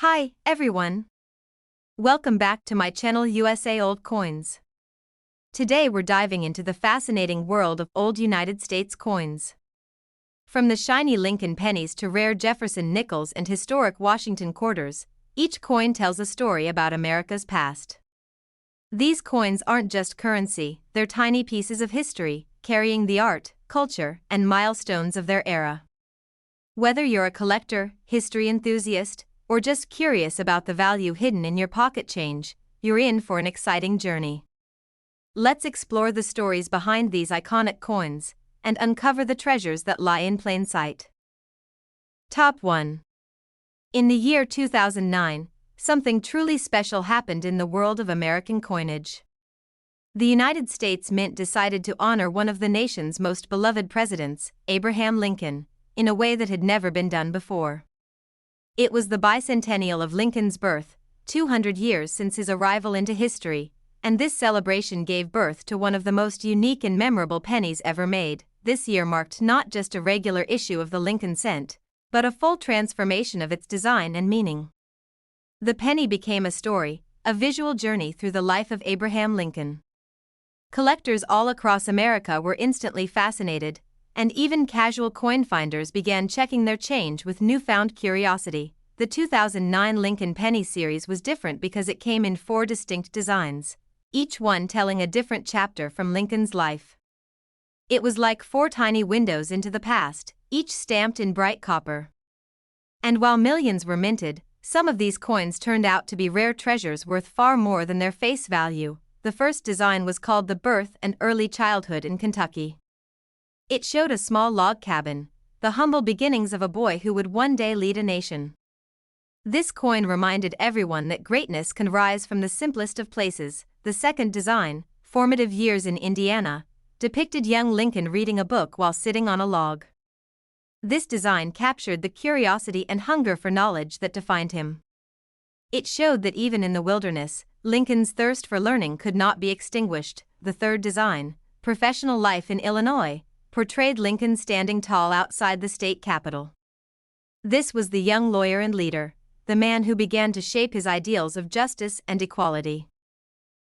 Hi, everyone. Welcome back to my channel USA Old Coins. Today we're diving into the fascinating world of old United States coins. From the shiny Lincoln pennies to rare Jefferson nickels and historic Washington quarters, each coin tells a story about America's past. These coins aren't just currency, they're tiny pieces of history, carrying the art, culture, and milestones of their era. Whether you're a collector, history enthusiast, or just curious about the value hidden in your pocket change, you're in for an exciting journey. Let's explore the stories behind these iconic coins and uncover the treasures that lie in plain sight. Top 1. In the year 2009, something truly special happened in the world of American coinage. The United States Mint decided to honor one of the nation's most beloved presidents, Abraham Lincoln, in a way that had never been done before. It was the bicentennial of Lincoln's birth, 200 years since his arrival into history, and this celebration gave birth to one of the most unique and memorable pennies ever made. This year marked not just a regular issue of the Lincoln cent, but a full transformation of its design and meaning. The penny became a story, a visual journey through the life of Abraham Lincoln. Collectors all across America were instantly fascinated, and even casual coin finders began checking their change with newfound curiosity. The 2009 Lincoln Penny series was different because it came in 4 distinct designs, each one telling a different chapter from Lincoln's life. It was like 4 tiny windows into the past, each stamped in bright copper. And while millions were minted, some of these coins turned out to be rare treasures worth far more than their face value. The first design was called the Birth and Early Childhood in Kentucky. It showed a small log cabin, the humble beginnings of a boy who would one day lead a nation. This coin reminded everyone that greatness can rise from the simplest of places. The second design, Formative Years in Indiana, depicted young Lincoln reading a book while sitting on a log. This design captured the curiosity and hunger for knowledge that defined him. It showed that even in the wilderness, Lincoln's thirst for learning could not be extinguished. The third design, Professional Life in Illinois, portrayed Lincoln standing tall outside the state capitol. This was the young lawyer and leader, the man who began to shape his ideals of justice and equality.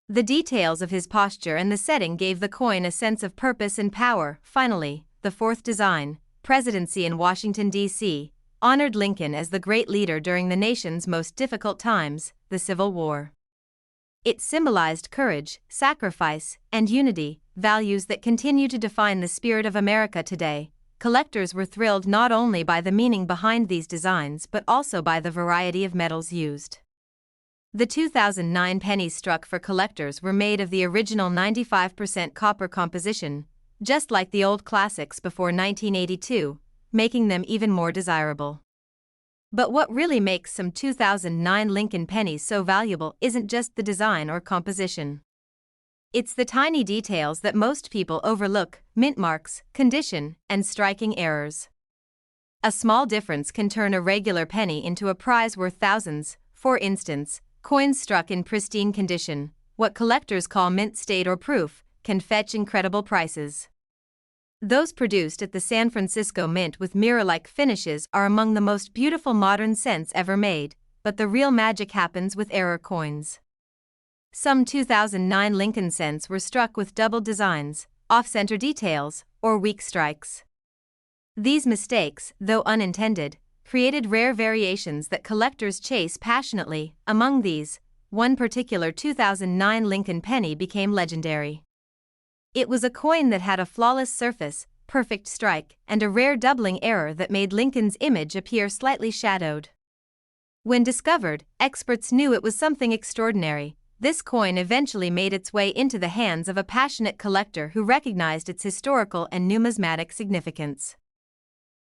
The details of his posture and the setting gave the coin a sense of purpose and power. Finally, the fourth design, Presidency in Washington, D.C., honored Lincoln as the great leader during the nation's most difficult times, the Civil War. It symbolized courage, sacrifice, and unity, values that continue to define the spirit of America today. Collectors were thrilled not only by the meaning behind these designs but also by the variety of metals used. The 2009 pennies struck for collectors were made of the original 95% copper composition, just like the old classics before 1982, making them even more desirable. But what really makes some 2009 Lincoln pennies so valuable isn't just the design or composition. It's the tiny details that most people overlook: mint marks, condition, and striking errors. A small difference can turn a regular penny into a prize worth thousands. For instance, coins struck in pristine condition, what collectors call mint state or proof, can fetch incredible prices. Those produced at the San Francisco Mint with mirror-like finishes are among the most beautiful modern cents ever made, but the real magic happens with error coins. Some 2009 Lincoln cents were struck with double designs, off-center details, or weak strikes. These mistakes, though unintended, created rare variations that collectors chase passionately. Among these, one particular 2009 Lincoln penny became legendary. It was a coin that had a flawless surface, perfect strike, and a rare doubling error that made Lincoln's image appear slightly shadowed. When discovered, experts knew it was something extraordinary. This coin eventually made its way into the hands of a passionate collector who recognized its historical and numismatic significance.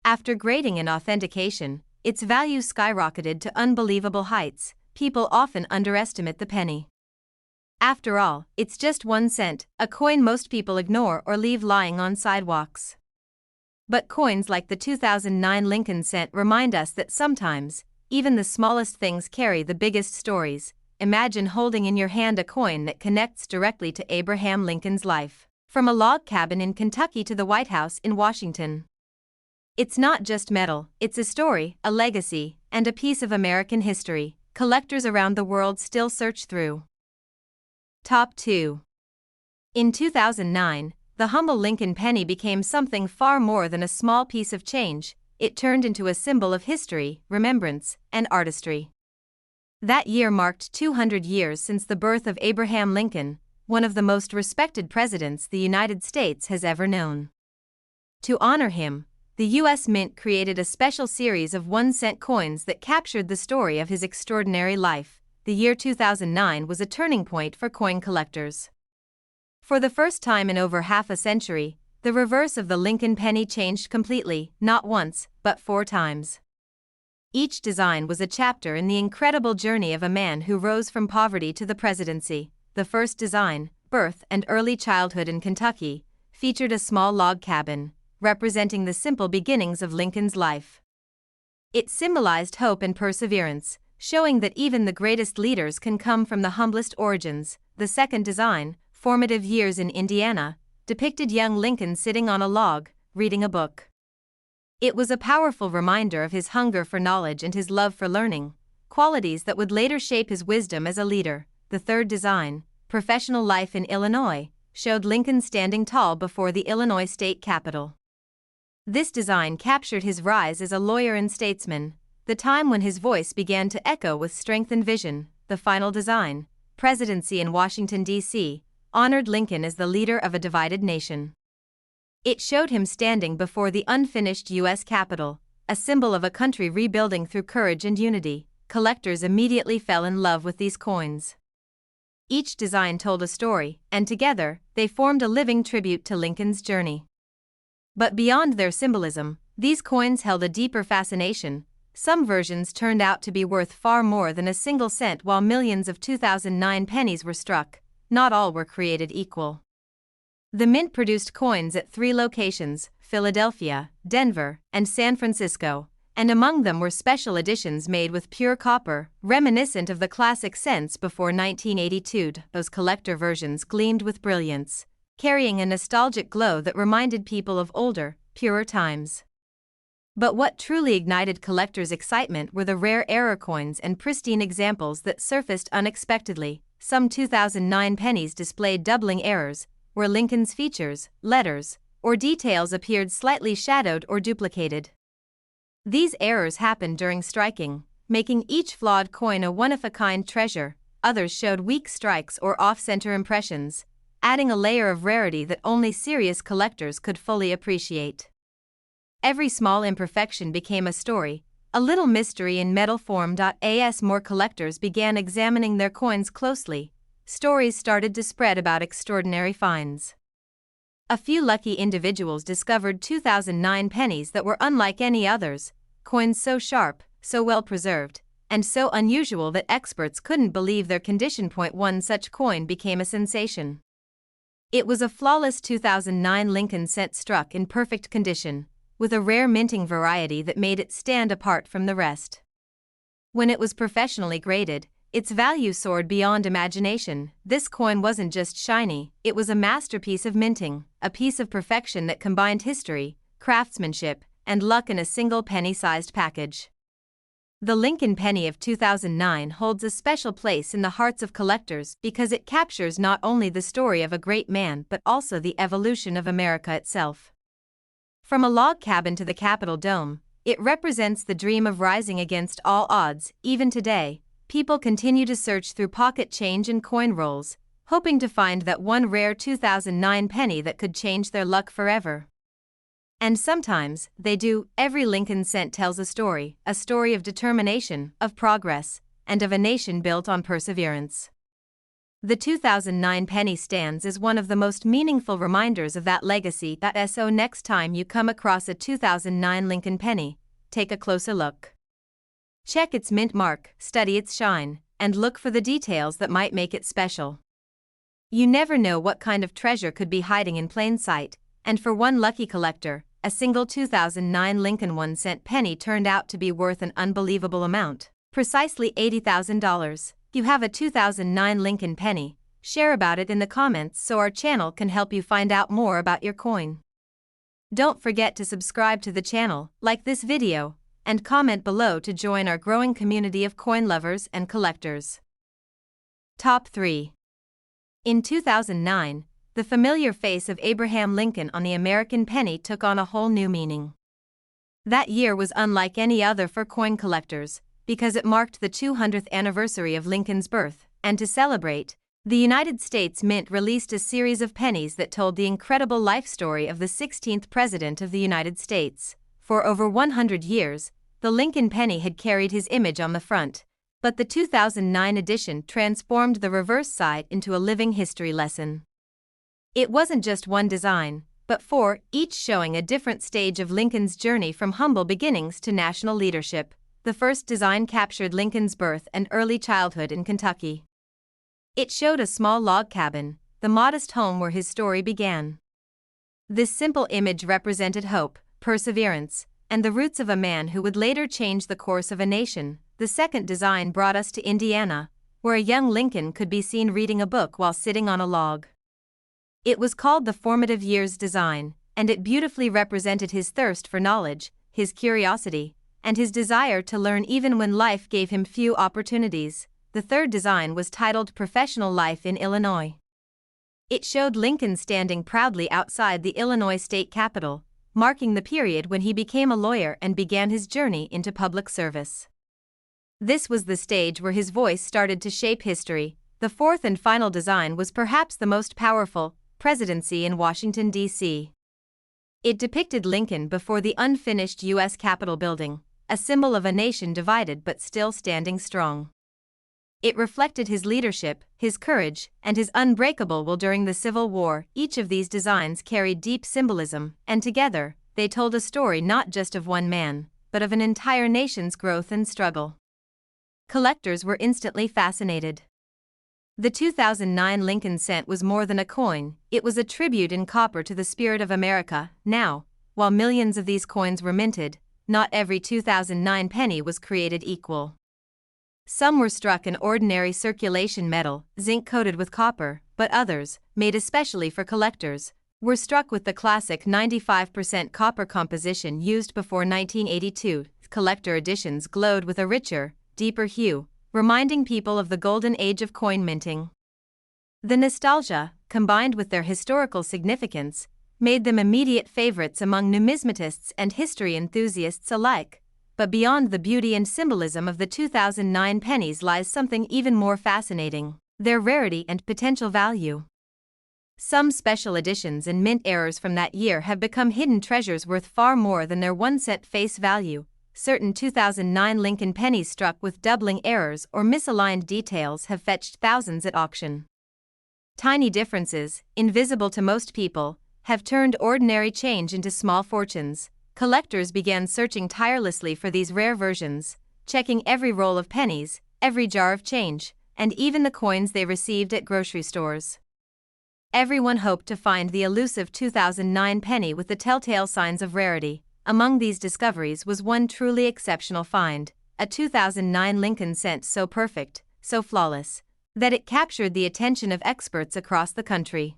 After grading and authentication, its value skyrocketed to unbelievable heights. People often underestimate the penny. After all, it's just 1 cent, a coin most people ignore or leave lying on sidewalks. But coins like the 2009 Lincoln cent remind us that sometimes, even the smallest things carry the biggest stories. Imagine holding in your hand a coin that connects directly to Abraham Lincoln's life, from a log cabin in Kentucky to the White House in Washington. It's not just metal, it's a story, a legacy, and a piece of American history collectors around the world still search through. Top 2. In 2009, the humble Lincoln penny became something far more than a small piece of change. It turned into a symbol of history, remembrance, and artistry. That year marked 200 years since the birth of Abraham Lincoln, one of the most respected presidents the United States has ever known. To honor him, the U.S. Mint created a special series of 1-cent coins that captured the story of his extraordinary life. The year 2009 was a turning point for coin collectors. For the first time in over half a century, the reverse of the Lincoln penny changed completely, not once, but 4 times. Each design was a chapter in the incredible journey of a man who rose from poverty to the presidency. The first design, Birth and Early Childhood in Kentucky, featured a small log cabin, representing the simple beginnings of Lincoln's life. It symbolized hope and perseverance, showing that even the greatest leaders can come from the humblest origins. The second design, Formative Years in Indiana, depicted young Lincoln sitting on a log, reading a book. It was a powerful reminder of his hunger for knowledge and his love for learning, qualities that would later shape his wisdom as a leader. The third design, Professional Life in Illinois, showed Lincoln standing tall before the Illinois state capitol. This design captured his rise as a lawyer and statesman, the time when his voice began to echo with strength and vision. The final design, Presidency in Washington, D.C., honored Lincoln as the leader of a divided nation. It showed him standing before the unfinished U.S. Capitol, a symbol of a country rebuilding through courage and unity. Collectors immediately fell in love with these coins. Each design told a story, and together, they formed a living tribute to Lincoln's journey. But beyond their symbolism, these coins held a deeper fascination. Some versions turned out to be worth far more than a single cent, while millions of 2009 pennies were struck. Not all were created equal. The Mint produced coins at 3 locations, Philadelphia, Denver, and San Francisco, and among them were special editions made with pure copper, reminiscent of the classic cents before 1982. Those collector versions gleamed with brilliance, carrying a nostalgic glow that reminded people of older, purer times. But what truly ignited collectors' excitement were the rare error coins and pristine examples that surfaced unexpectedly. Some 2009 pennies displayed doubling errors, where Lincoln's features, letters, or details appeared slightly shadowed or duplicated. These errors happened during striking, making each flawed coin a one-of-a-kind treasure. Others showed weak strikes or off-center impressions, adding a layer of rarity that only serious collectors could fully appreciate. Every small imperfection became a story, a little mystery in metal form. As more collectors began examining their coins closely, stories started to spread about extraordinary finds. A few lucky individuals discovered 2009 pennies that were unlike any others, coins so sharp, so well preserved, and so unusual that experts couldn't believe their condition. One such coin became a sensation. It was a flawless 2009 Lincoln cent struck in perfect condition, with a rare minting variety that made it stand apart from the rest. When it was professionally graded, its value soared beyond imagination. This coin wasn't just shiny, it was a masterpiece of minting, a piece of perfection that combined history, craftsmanship, and luck in a single penny-sized package. The Lincoln penny of 2009 holds a special place in the hearts of collectors because it captures not only the story of a great man but also the evolution of America itself. From a log cabin to the Capitol Dome, it represents the dream of rising against all odds. Even today, people continue to search through pocket change and coin rolls, hoping to find that one rare 2009 penny that could change their luck forever. And sometimes, they do. Every Lincoln cent tells a story of determination, of progress, and of a nation built on perseverance. The 2009 penny stands as one of the most meaningful reminders of that legacy. So next time you come across a 2009 Lincoln penny, take a closer look. Check its mint mark, study its shine, and look for the details that might make it special. You never know what kind of treasure could be hiding in plain sight, and for one lucky collector, a single 2009 Lincoln 1-cent penny turned out to be worth an unbelievable amount, precisely $80,000. You have a 2009 Lincoln penny, share about it in the comments so our channel can help you find out more about your coin. Don't forget to subscribe to the channel, like this video, and comment below to join our growing community of coin lovers and collectors. Top 3. In 2009, the familiar face of Abraham Lincoln on the American penny took on a whole new meaning. That year was unlike any other for coin collectors, because it marked the 200th anniversary of Lincoln's birth, and to celebrate, the United States Mint released a series of pennies that told the incredible life story of the 16th President of the United States. For over 100 years, the Lincoln penny had carried his image on the front, but the 2009 edition transformed the reverse side into a living history lesson. It wasn't just one design, but four, each showing a different stage of Lincoln's journey from humble beginnings to national leadership. The first design captured Lincoln's birth and early childhood in Kentucky. It showed a small log cabin, the modest home where his story began. This simple image represented hope, perseverance, and the roots of a man who would later change the course of a nation. The second design brought us to Indiana, where a young Lincoln could be seen reading a book while sitting on a log. It was called the Formative Years design, and it beautifully represented his thirst for knowledge, his curiosity, and his desire to learn even when life gave him few opportunities. The third design was titled Professional Life in Illinois. It showed Lincoln standing proudly outside the Illinois state capitol, marking the period when he became a lawyer and began his journey into public service. This was the stage where his voice started to shape history. The fourth and final design was perhaps the most powerful, Presidency in Washington, D.C. It depicted Lincoln before the unfinished U.S. Capitol building, a symbol of a nation divided but still standing strong. It reflected his leadership, his courage, and his unbreakable will during the Civil War. Each of these designs carried deep symbolism, and together, they told a story not just of one man, but of an entire nation's growth and struggle. Collectors were instantly fascinated. The 2009 Lincoln cent was more than a coin, it was a tribute in copper to the spirit of America. Now, while millions of these coins were minted, not every 2009 penny was created equal. Some were struck in ordinary circulation metal, zinc-coated with copper, but others, made especially for collectors, were struck with the classic 95% copper composition used before 1982. Collector editions glowed with a richer, deeper hue, reminding people of the golden age of coin minting. The nostalgia, combined with their historical significance, made them immediate favorites among numismatists and history enthusiasts alike. But beyond the beauty and symbolism of the 2009 pennies lies something even more fascinating: their rarity and potential value. Some special editions and mint errors from that year have become hidden treasures worth far more than their 1 cent face value. Certain 2009 Lincoln pennies struck with doubling errors or misaligned details have fetched thousands at auction. Tiny differences, invisible to most people, have turned ordinary change into small fortunes. Collectors began searching tirelessly for these rare versions, checking every roll of pennies, every jar of change, and even the coins they received at grocery stores. Everyone hoped to find the elusive 2009 penny with the telltale signs of rarity. Among these discoveries was one truly exceptional find, a 2009 Lincoln cent so perfect, so flawless, that it captured the attention of experts across the country.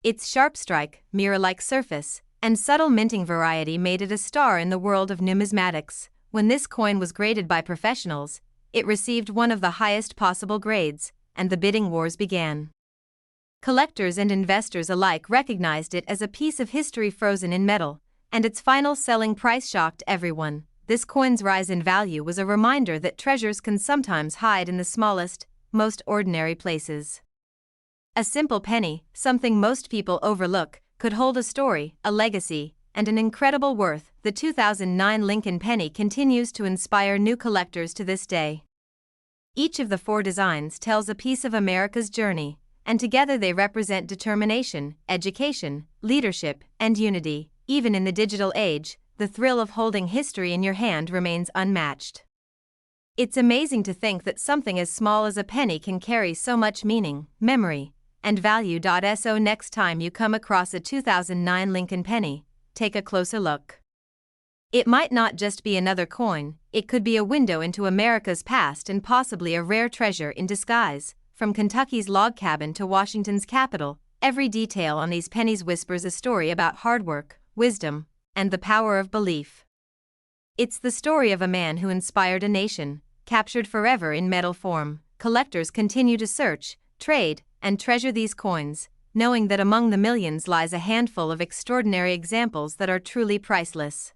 Its sharp strike, mirror-like surface, and subtle minting variety made it a star in the world of numismatics. When this coin was graded by professionals, it received one of the highest possible grades, and the bidding wars began. Collectors and investors alike recognized it as a piece of history frozen in metal, and its final selling price shocked everyone. This coin's rise in value was a reminder that treasures can sometimes hide in the smallest, most ordinary places. A simple penny, something most people overlook, could hold a story, a legacy, and an incredible worth. The 2009 Lincoln penny continues to inspire new collectors to this day. Each of the four designs tells a piece of America's journey, and together they represent determination, education, leadership, and unity. Even in the digital age, the thrill of holding history in your hand remains unmatched. It's amazing to think that something as small as a penny can carry so much meaning, memory, and value. So next time you come across a 2009 Lincoln penny, take a closer look. It might not just be another coin, it could be a window into America's past and possibly a rare treasure in disguise. From Kentucky's log cabin to Washington's Capitol, every detail on these pennies whispers a story about hard work, wisdom, and the power of belief. It's the story of a man who inspired a nation, captured forever in metal form. Collectors continue to search, trade, and treasure these coins, knowing that among the millions lies a handful of extraordinary examples that are truly priceless.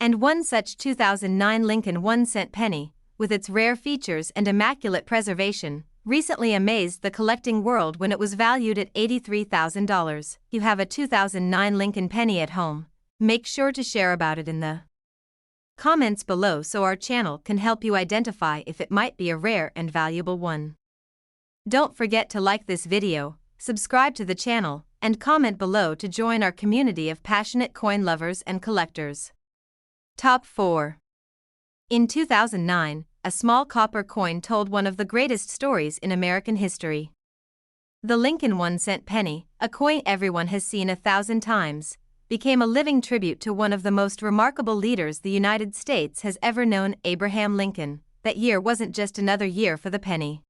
And one such 2009 Lincoln 1-cent penny, with its rare features and immaculate preservation, recently amazed the collecting world when it was valued at $83,000. You have a 2009 Lincoln penny at home. Make sure to share about it in the comments below so our channel can help you identify if it might be a rare and valuable one. Don't forget to like this video, subscribe to the channel, and comment below to join our community of passionate coin lovers and collectors. Top 4. In 2009, a small copper coin told one of the greatest stories in American history. The Lincoln 1-cent penny, a coin everyone has seen 1,000 times, became a living tribute to one of the most remarkable leaders the United States has ever known, Abraham Lincoln. That year wasn't just another year for the penny.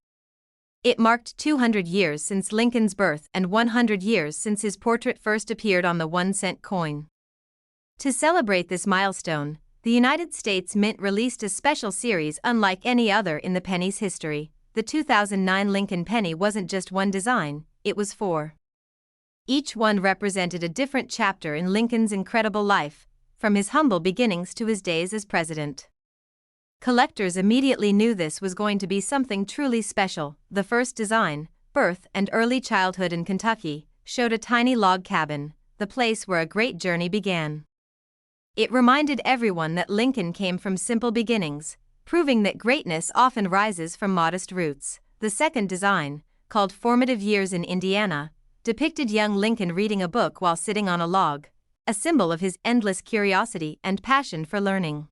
It marked 200 years since Lincoln's birth and 100 years since his portrait first appeared on the 1-cent coin. To celebrate this milestone, the United States Mint released a special series unlike any other in the penny's history. The 2009 Lincoln penny wasn't just one design, it was 4. Each one represented a different chapter in Lincoln's incredible life, from his humble beginnings to his days as president. Collectors immediately knew this was going to be something truly special. The first design, Birth and Early Childhood in Kentucky, showed a tiny log cabin, the place where a great journey began. It reminded everyone that Lincoln came from simple beginnings, proving that greatness often rises from modest roots. The second design, called Formative Years in Indiana, depicted young Lincoln reading a book while sitting on a log, a symbol of his endless curiosity and passion for learning.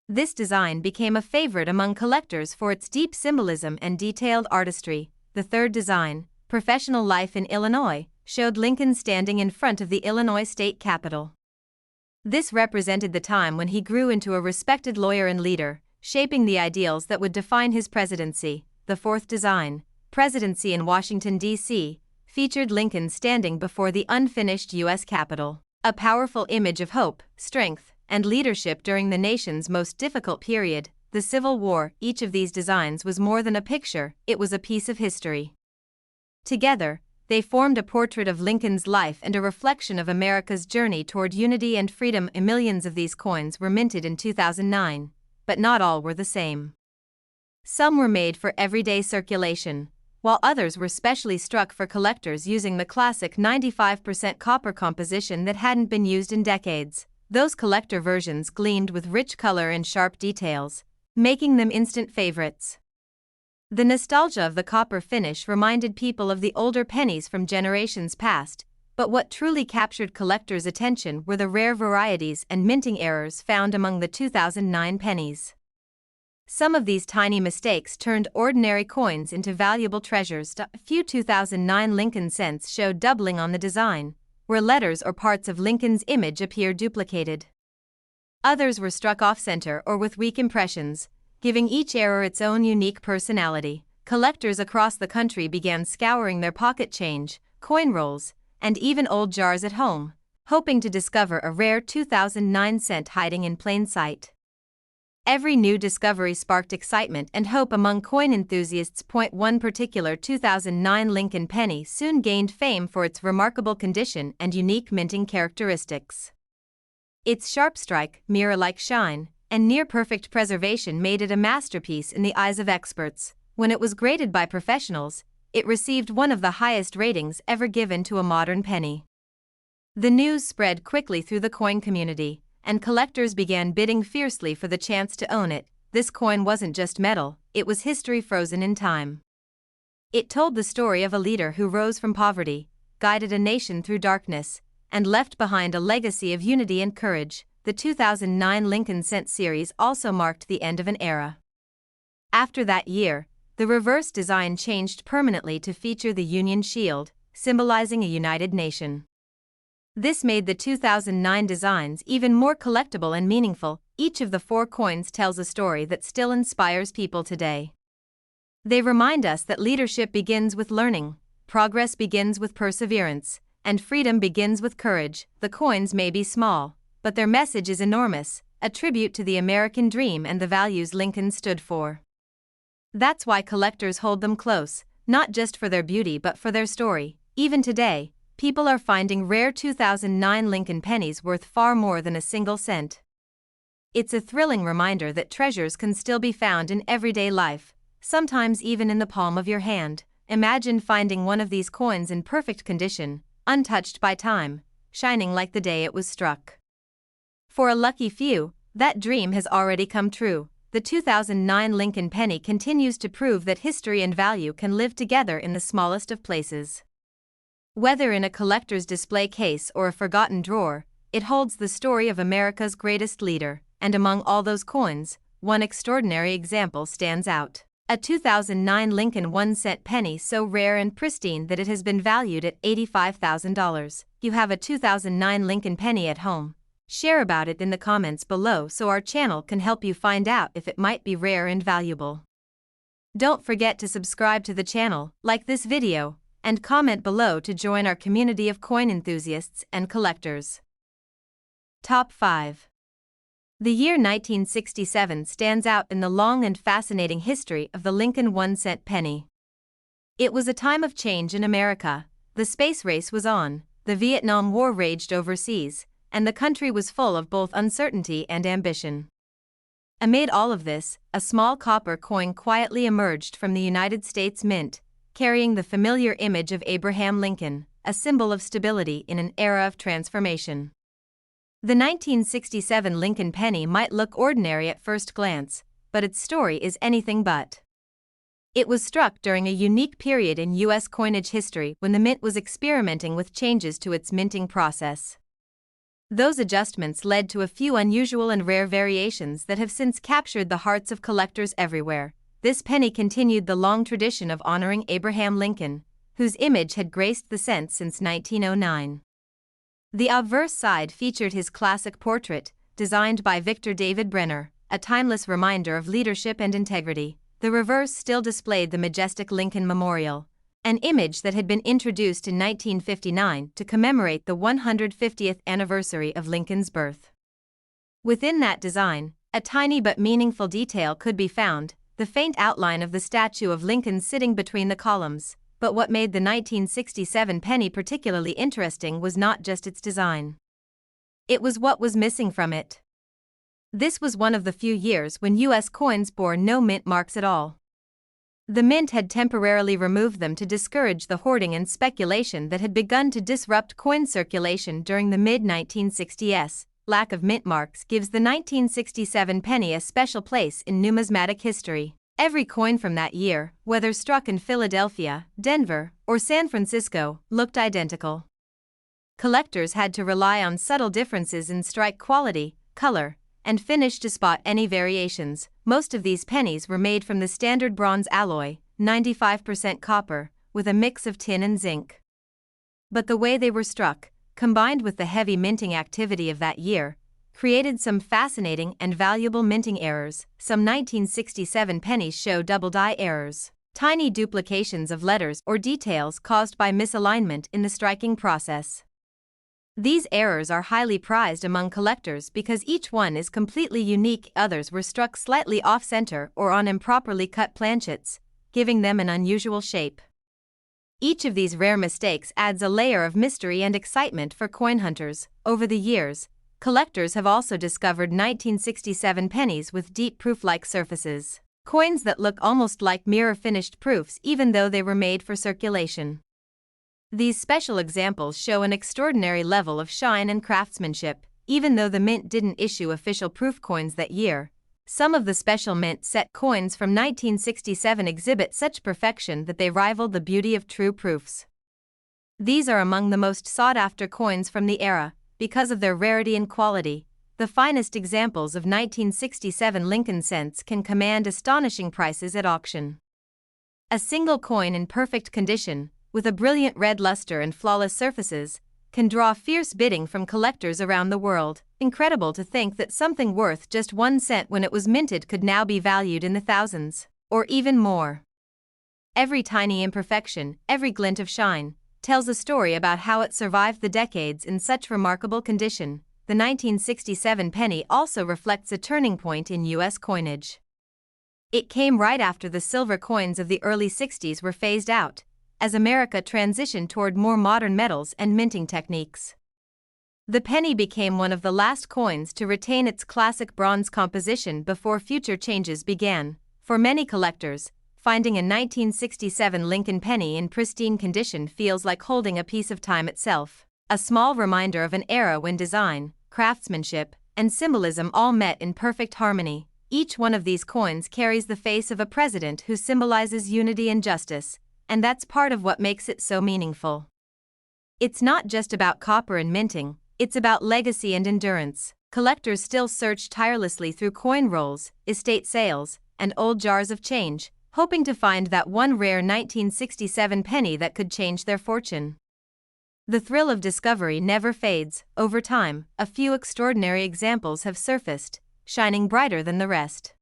This design became a favorite among collectors for its deep symbolism and detailed artistry. The third design, Professional Life in Illinois, showed Lincoln standing in front of the Illinois state capitol. This represented the time when he grew into a respected lawyer and leader, shaping the ideals that would define his presidency. The fourth design, Presidency in Washington, D.C., featured Lincoln standing before the unfinished U.S. Capitol, a powerful image of hope, strength, and leadership during the nation's most difficult period, the Civil War. Each of these designs was more than a picture, it was a piece of history. Together, they formed a portrait of Lincoln's life and a reflection of America's journey toward unity and freedom. Millions of these coins were minted in 2009, but not all were the same. Some were made for everyday circulation, while others were specially struck for collectors using the classic 95% copper composition that hadn't been used in decades. Those collector versions gleamed with rich color and sharp details, making them instant favorites. The nostalgia of the copper finish reminded people of the older pennies from generations past, but what truly captured collectors' attention were the rare varieties and minting errors found among the 2009 pennies. Some of these tiny mistakes turned ordinary coins into valuable treasures. A few 2009 Lincoln cents showed doubling on the design, where letters or parts of Lincoln's image appear duplicated. Others were struck off-center or with weak impressions, giving each error its own unique personality. Collectors across the country began scouring their pocket change, coin rolls, and even old jars at home, hoping to discover a rare 2009 cent hiding in plain sight. Every new discovery sparked excitement and hope among coin enthusiasts. One particular 2009 Lincoln penny soon gained fame for its remarkable condition and unique minting characteristics. Its sharp strike, mirror-like shine, and near-perfect preservation made it a masterpiece in the eyes of experts. When it was graded by professionals, it received one of the highest ratings ever given to a modern penny. The news spread quickly through the coin community, and collectors began bidding fiercely for the chance to own it. This coin wasn't just metal, it was history frozen in time. It told the story of a leader who rose from poverty, guided a nation through darkness, and left behind a legacy of unity and courage. The 2009 Lincoln cent series also marked the end of an era. After that year, the reverse design changed permanently to feature the Union Shield, symbolizing a united nation. This made the 2009 designs even more collectible and meaningful. Each of the 4 coins tells a story that still inspires people today. They remind us that leadership begins with learning, progress begins with perseverance, And freedom begins with courage. The coins may be small, but their message is enormous, a tribute to the American dream and the values Lincoln stood for. That's why collectors hold them close, not just for their beauty but for their story. Even today, people are finding rare 2009 Lincoln pennies worth far more than a single cent. It's a thrilling reminder that treasures can still be found in everyday life, sometimes even in the palm of your hand. Imagine finding one of these coins in perfect condition, untouched by time, shining like the day it was struck. For a lucky few, that dream has already come true. The 2009 Lincoln penny continues to prove that history and value can live together in the smallest of places. Whether in a collector's display case or a forgotten drawer, it holds the story of America's greatest leader. And among all those coins, one extraordinary example stands out. A 2009 Lincoln 1-cent penny so rare and pristine that it has been valued at $85,000. You have a 2009 Lincoln penny at home? Share about it in the comments below so our channel can help you find out if it might be rare and valuable. Don't forget to subscribe to the channel, like this video, and comment below to join our community of coin enthusiasts and collectors. Top 5. The year 1967 stands out in the long and fascinating history of the Lincoln 1-cent penny. It was a time of change in America. The space race was on, the Vietnam War raged overseas, and the country was full of both uncertainty and ambition. Amid all of this, a small copper coin quietly emerged from the United States Mint, carrying the familiar image of Abraham Lincoln, a symbol of stability in an era of transformation. The 1967 Lincoln penny might look ordinary at first glance, but its story is anything but. It was struck during a unique period in U.S. coinage history when the mint was experimenting with changes to its minting process. Those adjustments led to a few unusual and rare variations that have since captured the hearts of collectors everywhere. This penny continued the long tradition of honoring Abraham Lincoln, whose image had graced the cent since 1909. The obverse side featured his classic portrait, designed by Victor David Brenner, a timeless reminder of leadership and integrity. The reverse still displayed the majestic Lincoln Memorial, an image that had been introduced in 1959 to commemorate the 150th anniversary of Lincoln's birth. Within that design, a tiny but meaningful detail could be found, the faint outline of the statue of Lincoln sitting between the columns. But what made the 1967 penny particularly interesting was not just its design. It was what was missing from it. This was one of the few years when U.S. coins bore no mint marks at all. The mint had temporarily removed them to discourage the hoarding and speculation that had begun to disrupt coin circulation during the mid-1960s. Lack of mint marks gives the 1967 penny a special place in numismatic history. Every coin from that year, whether struck in Philadelphia, Denver, or San Francisco, looked identical. Collectors had to rely on subtle differences in strike quality, color, and finish to spot any variations. Most of these pennies were made from the standard bronze alloy, 95% copper, with a mix of tin and zinc. But the way they were struck, combined with the heavy minting activity of that year, created some fascinating and valuable minting errors. Some 1967 pennies show double die errors, tiny duplications of letters or details caused by misalignment in the striking process. These errors are highly prized among collectors because each one is completely unique. Others were struck slightly off-center or on improperly cut planchets, giving them an unusual shape. Each of these rare mistakes adds a layer of mystery and excitement for coin hunters. Over the years, collectors have also discovered 1967 pennies with deep proof-like surfaces, coins that look almost like mirror-finished proofs even though they were made for circulation. These special examples show an extraordinary level of shine and craftsmanship. Even though the mint didn't issue official proof coins that year, some of the special mint-set coins from 1967 exhibit such perfection that they rival the beauty of true proofs. These are among the most sought-after coins from the era, because of their rarity and quality. The finest examples of 1967 Lincoln cents can command astonishing prices at auction. A single coin in perfect condition, with a brilliant red luster and flawless surfaces, can draw fierce bidding from collectors around the world. Incredible to think that something worth just 1 cent when it was minted could now be valued in the thousands, or even more. Every tiny imperfection, every glint of shine, tells a story about how it survived the decades in such remarkable condition. The 1967 penny also reflects a turning point in U.S. coinage. It came right after the silver coins of the early 60s were phased out, as America transitioned toward more modern metals and minting techniques. The penny became one of the last coins to retain its classic bronze composition before future changes began. For many collectors, finding a 1967 Lincoln penny in pristine condition feels like holding a piece of time itself, a small reminder of an era when design, craftsmanship, and symbolism all met in perfect harmony. Each one of these coins carries the face of a president who symbolizes unity and justice, and that's part of what makes it so meaningful. It's not just about copper and minting, it's about legacy and endurance. Collectors still search tirelessly through coin rolls, estate sales, and old jars of change, hoping to find that one rare 1967 penny that could change their fortune. The thrill of discovery never fades. Over time, a few extraordinary examples have surfaced, shining brighter than the rest.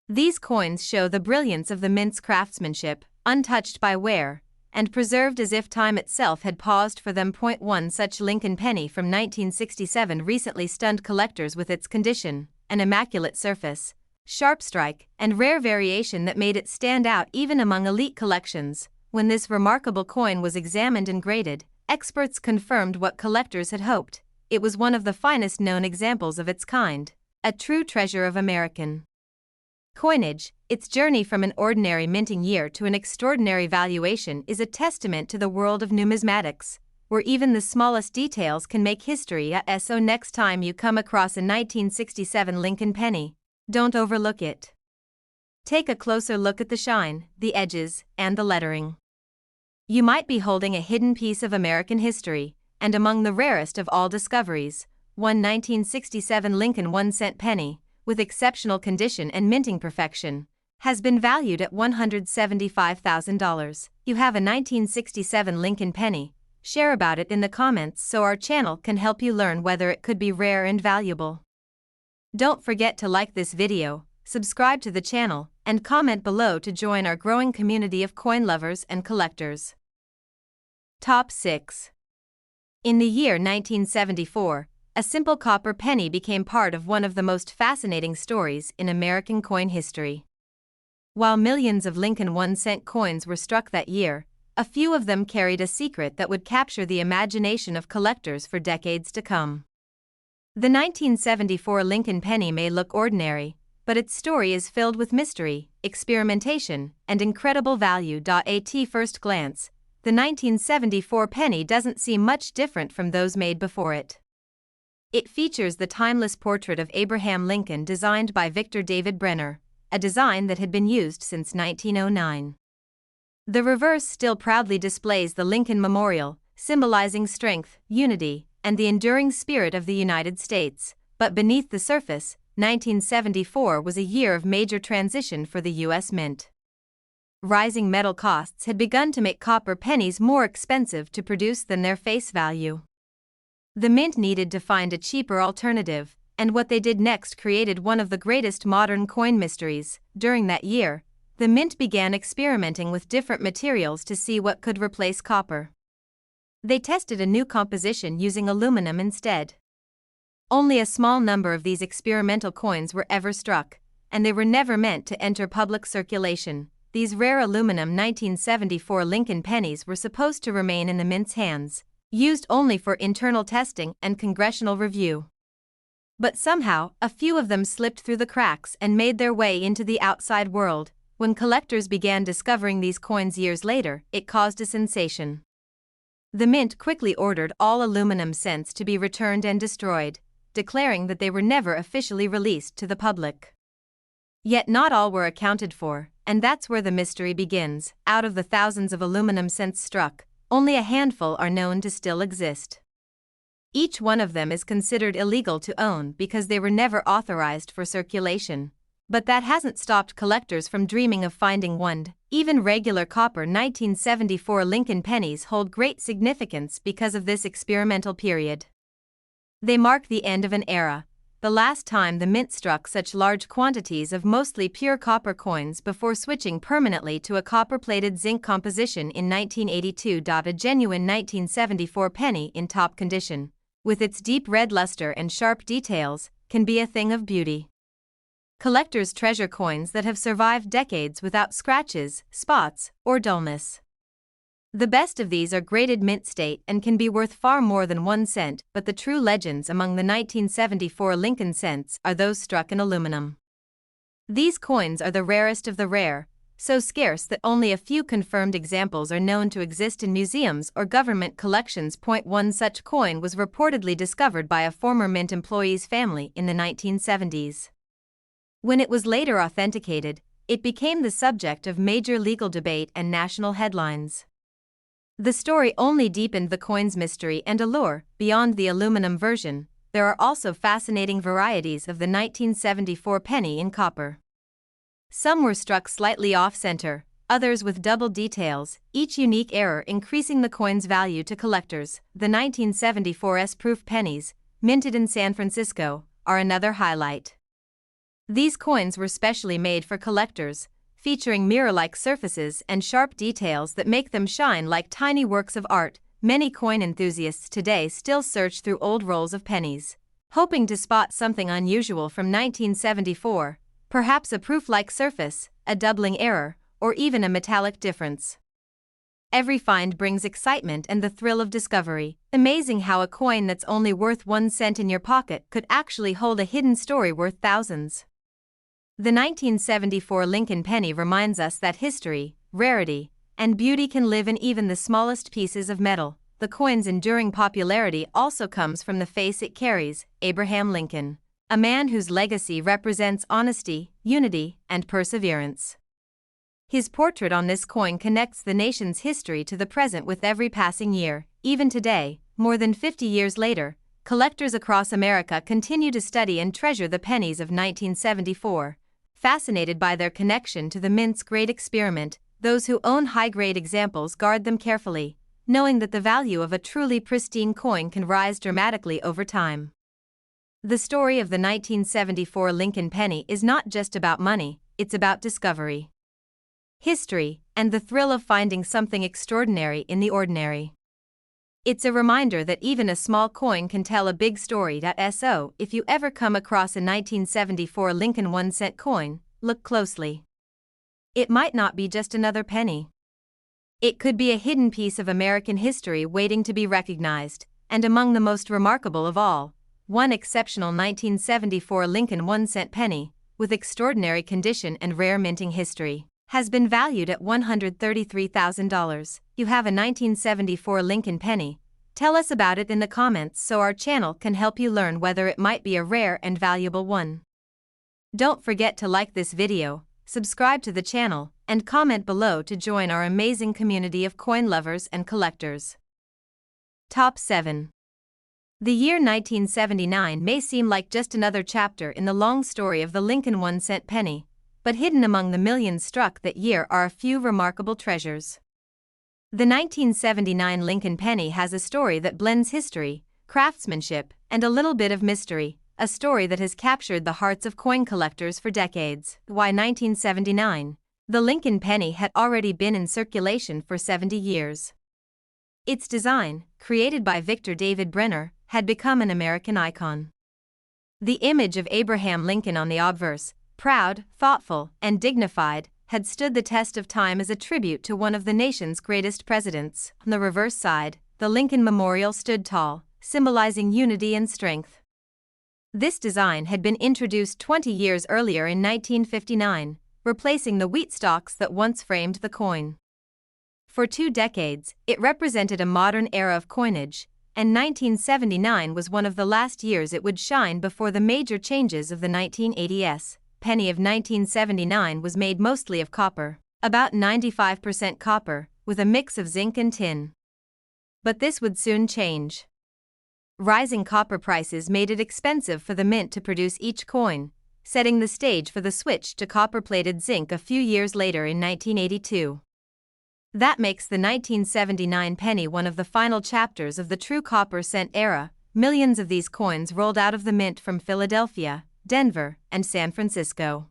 These coins show the brilliance of the mint's craftsmanship, untouched by wear, and preserved as if time itself had paused for them. One such Lincoln penny from 1967 recently stunned collectors with its condition, an immaculate surface, sharp strike, and rare variation that made it stand out even among elite collections. When this remarkable coin was examined and graded, experts confirmed what collectors had hoped: it was one of the finest known examples of its kind, a true treasure of American coinage. Its journey from an ordinary minting year to an extraordinary valuation is a testament to the world of numismatics, where even the smallest details can make history. So next time you come across a 1967 Lincoln penny, don't overlook it. Take a closer look at the shine, the edges, and the lettering. You might be holding a hidden piece of American history, and among the rarest of all discoveries, one 1967 Lincoln 1-cent penny, with exceptional condition and minting perfection, has been valued at $175,000. You have a 1967 Lincoln penny? Share about it in the comments so our channel can help you learn whether it could be rare and valuable. Don't forget to like this video, subscribe to the channel, and comment below to join our growing community of coin lovers and collectors. Top 6. In the year 1974, a simple copper penny became part of one of the most fascinating stories in American coin history. While millions of Lincoln 1-cent coins were struck that year, a few of them carried a secret that would capture the imagination of collectors for decades to come. The 1974 Lincoln penny may look ordinary, but its story is filled with mystery, experimentation, and incredible value. At first glance, the 1974 penny doesn't seem much different from those made before it. It features the timeless portrait of Abraham Lincoln designed by Victor David Brenner, a design that had been used since 1909. The reverse still proudly displays the Lincoln Memorial, symbolizing strength, unity, and the enduring spirit of the United States. But beneath the surface, 1974 was a year of major transition for the U.S. Mint. Rising metal costs had begun to make copper pennies more expensive to produce than their face value. The Mint needed to find a cheaper alternative, and what they did next created one of the greatest modern coin mysteries. During that year, the Mint began experimenting with different materials to see what could replace copper. They tested a new composition using aluminum instead. Only a small number of these experimental coins were ever struck, and they were never meant to enter public circulation. These rare aluminum 1974 Lincoln pennies were supposed to remain in the Mint's hands, used only for internal testing and congressional review. But somehow, a few of them slipped through the cracks and made their way into the outside world. When collectors began discovering these coins years later, it caused a sensation. The Mint quickly ordered all aluminum cents to be returned and destroyed, declaring that they were never officially released to the public. Yet not all were accounted for, and that's where the mystery begins. Out of the thousands of aluminum cents struck, only a handful are known to still exist. Each one of them is considered illegal to own because they were never authorized for circulation. But that hasn't stopped collectors from dreaming of finding one. Even regular copper 1974 Lincoln pennies hold great significance because of this experimental period. They mark the end of an era, the last time the mint struck such large quantities of mostly pure copper coins before switching permanently to a copper-plated zinc composition in 1982. A genuine 1974 penny in top condition, with its deep red luster and sharp details, can be a thing of beauty. Collectors treasure coins that have survived decades without scratches, spots, or dullness. The best of these are graded mint state and can be worth far more than 1 cent, but the true legends among the 1974 Lincoln cents are those struck in aluminum. These coins are the rarest of the rare, so scarce that only a few confirmed examples are known to exist in museums or government collections. One such coin was reportedly discovered by a former mint employee's family in the 1970s. When it was later authenticated, it became the subject of major legal debate and national headlines. The story only deepened the coin's mystery and allure. Beyond the aluminum version, there are also fascinating varieties of the 1974 penny in copper. Some were struck slightly off-center, others with double details, each unique error increasing the coin's value to collectors. The 1974 S-proof pennies, minted in San Francisco, are another highlight. These coins were specially made for collectors, featuring mirror-like surfaces and sharp details that make them shine like tiny works of art. Many coin enthusiasts today still search through old rolls of pennies, hoping to spot something unusual from 1974, perhaps a proof-like surface, a doubling error, or even a metallic difference. Every find brings excitement and the thrill of discovery. Amazing how a coin that's only worth 1 cent in your pocket could actually hold a hidden story worth thousands. The 1974 Lincoln penny reminds us that history, rarity, and beauty can live in even the smallest pieces of metal. The coin's enduring popularity also comes from the face it carries, Abraham Lincoln, a man whose legacy represents honesty, unity, and perseverance. His portrait on this coin connects the nation's history to the present with every passing year. Even today, more than 50 years later, collectors across America continue to study and treasure the pennies of 1974. Fascinated by their connection to the mint's great experiment, those who own high-grade examples guard them carefully, knowing that the value of a truly pristine coin can rise dramatically over time. The story of the 1974 Lincoln penny is not just about money, it's about discovery, history, and the thrill of finding something extraordinary in the ordinary. It's a reminder that even a small coin can tell a big story. So, if you ever come across a 1974 Lincoln 1-cent coin, look closely. It might not be just another penny. It could be a hidden piece of American history waiting to be recognized, and among the most remarkable of all, one exceptional 1974 Lincoln 1-cent penny, with extraordinary condition and rare minting history, has been valued at $133,000. You have a 1974 Lincoln penny? Tell us about it in the comments so our channel can help you learn whether it might be a rare and valuable one. Don't forget to like this video, subscribe to the channel, and comment below to join our amazing community of coin lovers and collectors. Top 7. The year 1979 may seem like just another chapter in the long story of the Lincoln 1-cent penny, but hidden among the millions struck that year are a few remarkable treasures. The 1979 Lincoln penny has a story that blends history, craftsmanship, and a little bit of mystery, a story that has captured the hearts of coin collectors for decades. Why 1979? The Lincoln penny had already been in circulation for 70 years. Its design, created by Victor David Brenner, had become an American icon. The image of Abraham Lincoln on the obverse, proud, thoughtful, and dignified, had stood the test of time as a tribute to one of the nation's greatest presidents. On the reverse side, the Lincoln Memorial stood tall, symbolizing unity and strength. This design had been introduced 20 years earlier in 1959, replacing the wheat stalks that once framed the coin. For 2 decades, it represented a modern era of coinage, and 1979 was one of the last years it would shine before the major changes of the 1980s. Penny of 1979 was made mostly of copper, about 95% copper, with a mix of zinc and tin. But this would soon change. Rising copper prices made it expensive for the mint to produce each coin, setting the stage for the switch to copper-plated zinc a few years later in 1982. That makes the 1979 penny one of the final chapters of the true copper cent era, millions of these coins rolled out of the mint from Philadelphia, Denver, and San Francisco.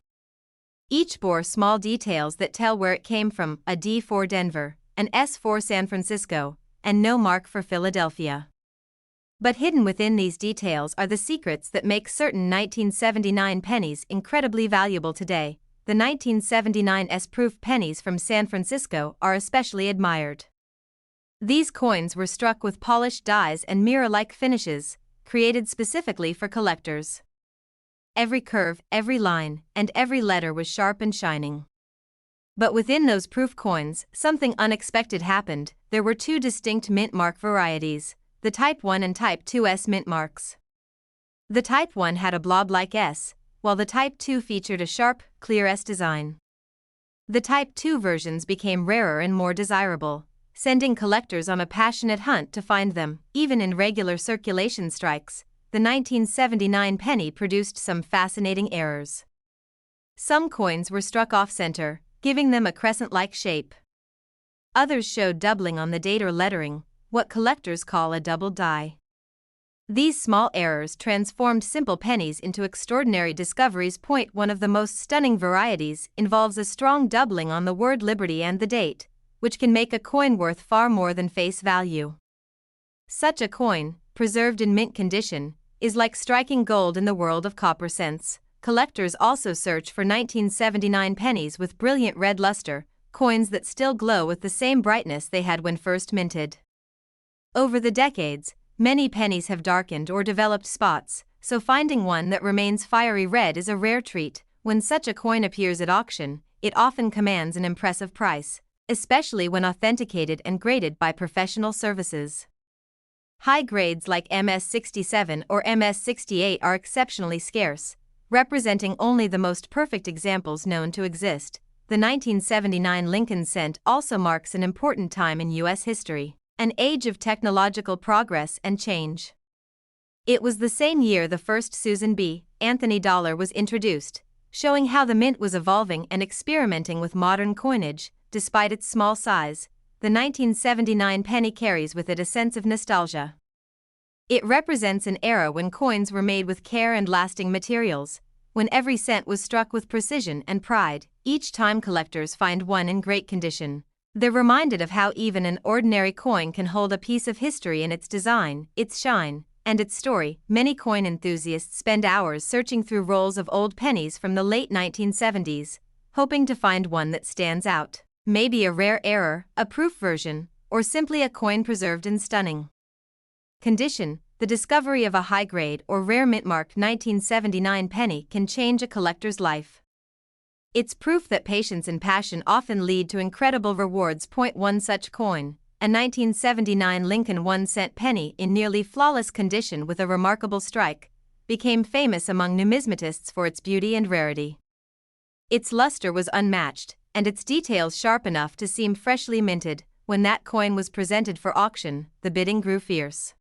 Each bore small details that tell where it came from: a D for Denver, an S for San Francisco, and no mark for Philadelphia. But hidden within these details are the secrets that make certain 1979 pennies incredibly valuable today. The 1979 S-proof pennies from San Francisco are especially admired. These coins were struck with polished dies and mirror-like finishes, created specifically for collectors. Every curve, every line, and every letter was sharp and shining. But within those proof coins, something unexpected happened. There were two distinct mint mark varieties, the Type 1 and Type 2 S mint marks. The Type 1 had a blob-like S, while the Type 2 featured a sharp, clear S design. The Type 2 versions became rarer and more desirable, sending collectors on a passionate hunt to find them. Even in regular circulation strikes, the 1979 penny produced some fascinating errors. Some coins were struck off-center, giving them a crescent-like shape. Others showed doubling on the date or lettering, what collectors call a double die. These small errors transformed simple pennies into extraordinary discoveries. One of the most stunning varieties involves a strong doubling on the word liberty and the date, which can make a coin worth far more than face value. Such a coin, preserved in mint condition, is like striking gold in the world of copper cents. Collectors also search for 1979 pennies with brilliant red luster, coins that still glow with the same brightness they had when first minted. Over the decades, many pennies have darkened or developed spots, so finding one that remains fiery red is a rare treat. When such a coin appears at auction, it often commands an impressive price, especially when authenticated and graded by professional services. High grades like MS-67 or MS-68 are exceptionally scarce, representing only the most perfect examples known to exist. The 1979 Lincoln cent also marks an important time in U.S. history, an age of technological progress and change. It was the same year the first Susan B. Anthony dollar was introduced, showing how the mint was evolving and experimenting with modern coinage. Despite its small size, the 1979 penny carries with it a sense of nostalgia. It represents an era when coins were made with care and lasting materials, when every cent was struck with precision and pride. Each time collectors find one in great condition, they're reminded of how even an ordinary coin can hold a piece of history in its design, its shine, and its story. Many coin enthusiasts spend hours searching through rolls of old pennies from the late 1970s, hoping to find one that stands out. Maybe a rare error, a proof version, or simply a coin preserved in stunning condition. The discovery of a high-grade or rare mint-marked 1979 penny can change a collector's life. It's proof that patience and passion often lead to incredible rewards. One such coin, a 1979 Lincoln 1-cent penny in nearly flawless condition with a remarkable strike, became famous among numismatists for its beauty and rarity. Its luster was unmatched, and its details sharp enough to seem freshly minted. When that coin was presented for auction, the bidding grew fierce.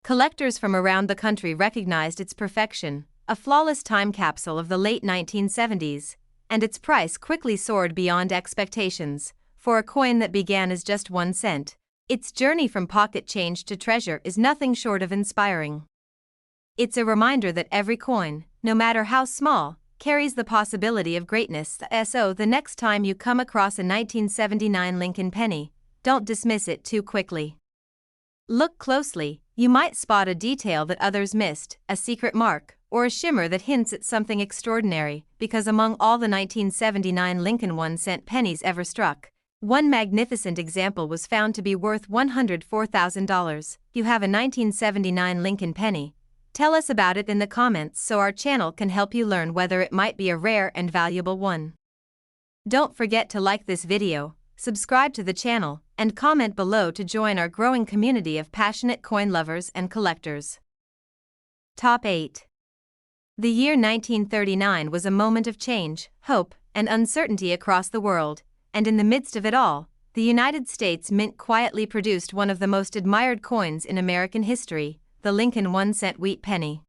Collectors from around the country recognized its perfection, a flawless time capsule of the late 1970s, and its price quickly soared beyond expectations. For a coin that began as just 1 cent, its journey from pocket change to treasure is nothing short of inspiring. It's a reminder that every coin, no matter how small, carries the possibility of greatness. So the next time you come across a 1979 Lincoln penny, don't dismiss it too quickly. Look closely. You might spot a detail that others missed, a secret mark, or a shimmer that hints at something extraordinary, because among all the 1979 Lincoln 1-cent pennies ever struck, one magnificent example was found to be worth $104,000. You have a 1979 Lincoln penny? Tell us about it in the comments so our channel can help you learn whether it might be a rare and valuable one. Don't forget to like this video, subscribe to the channel, and comment below to join our growing community of passionate coin lovers and collectors. Top 8. The year 1939 was a moment of change, hope, and uncertainty across the world, and in the midst of it all, the United States Mint quietly produced one of the most admired coins in American history, the Lincoln 1-cent wheat penny.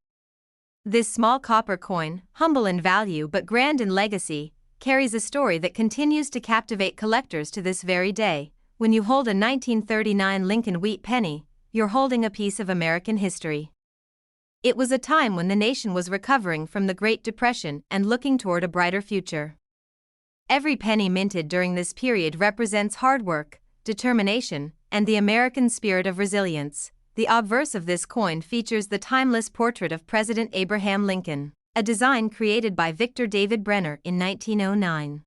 This small copper coin, humble in value but grand in legacy, carries a story that continues to captivate collectors to this very day. When you hold a 1939 Lincoln wheat penny, you're holding a piece of American history. It was a time when the nation was recovering from the Great Depression and looking toward a brighter future. Every penny minted during this period represents hard work, determination, and the American spirit of resilience. The obverse of this coin features the timeless portrait of President Abraham Lincoln, a design created by Victor David Brenner in 1909.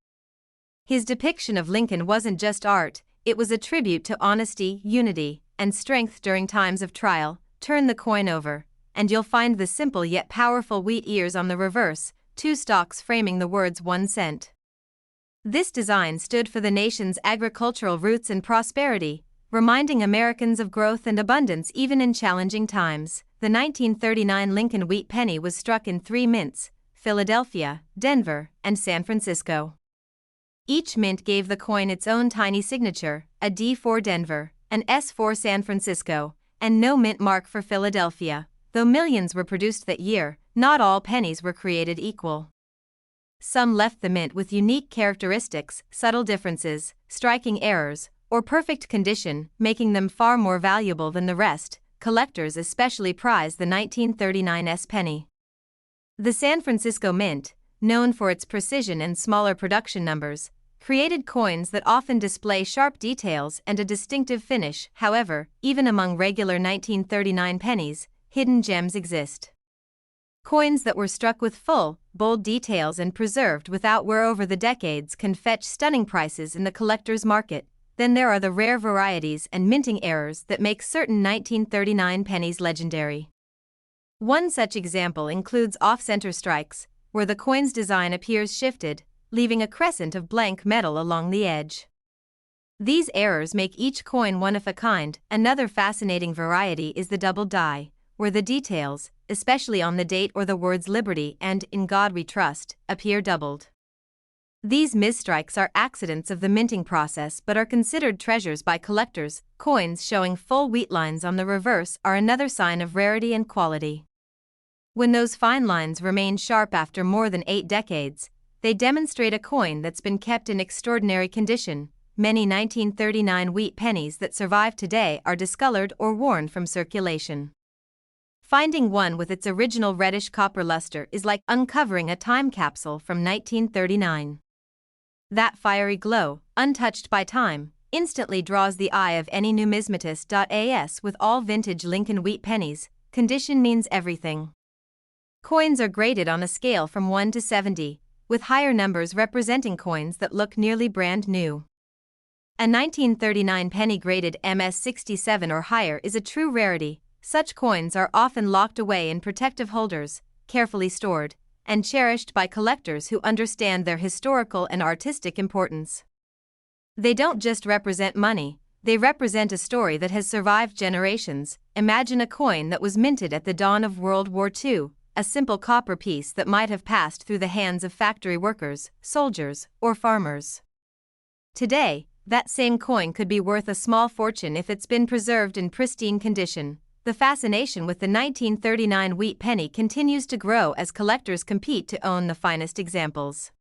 His depiction of Lincoln wasn't just art, it was a tribute to honesty, unity, and strength during times of trial. Turn the coin over, and you'll find the simple yet powerful wheat ears on the reverse, 2 stalks framing the words 1 cent. This design stood for the nation's agricultural roots and prosperity, reminding Americans of growth and abundance even in challenging times. The 1939 Lincoln wheat penny was struck in 3 mints, Philadelphia, Denver, and San Francisco. Each mint gave the coin its own tiny signature, a D for Denver, an S for San Francisco, and no mint mark for Philadelphia. Though millions were produced that year, not all pennies were created equal. Some left the mint with unique characteristics, subtle differences, striking errors, or perfect condition, making them far more valuable than the rest. Collectors especially prize the 1939 S penny. The San Francisco Mint, known for its precision and smaller production numbers, created coins that often display sharp details and a distinctive finish. However, even among regular 1939 pennies, hidden gems exist. Coins that were struck with full, bold details and preserved without wear over the decades can fetch stunning prices in the collector's market. Then there are the rare varieties and minting errors that make certain 1939 pennies legendary. One such example includes off-center strikes, where the coin's design appears shifted, leaving a crescent of blank metal along the edge. These errors make each coin one of a kind. Another fascinating variety is the double die, where the details, especially on the date or the words Liberty and In God We Trust, appear doubled. These misstrikes are accidents of the minting process but are considered treasures by collectors. Coins showing full wheat lines on the reverse are another sign of rarity and quality. When those fine lines remain sharp after more than 8 decades, they demonstrate a coin that's been kept in extraordinary condition. Many 1939 wheat pennies that survive today are discolored or worn from circulation. Finding one with its original reddish copper luster is like uncovering a time capsule from 1939. That fiery glow, untouched by time, instantly draws the eye of any numismatist. As with all vintage Lincoln wheat pennies, condition means everything. Coins are graded on a scale from 1 to 70, with higher numbers representing coins that look nearly brand new. A 1939 penny graded MS67 or higher is a true rarity. Such coins are often locked away in protective holders, carefully stored, and cherished by collectors who understand their historical and artistic importance. They don't just represent money, they represent a story that has survived generations. Imagine a coin that was minted at the dawn of World War II, a simple copper piece that might have passed through the hands of factory workers, soldiers, or farmers. Today, that same coin could be worth a small fortune if it's been preserved in pristine condition. The fascination with the 1939 wheat penny continues to grow as collectors compete to own the finest examples.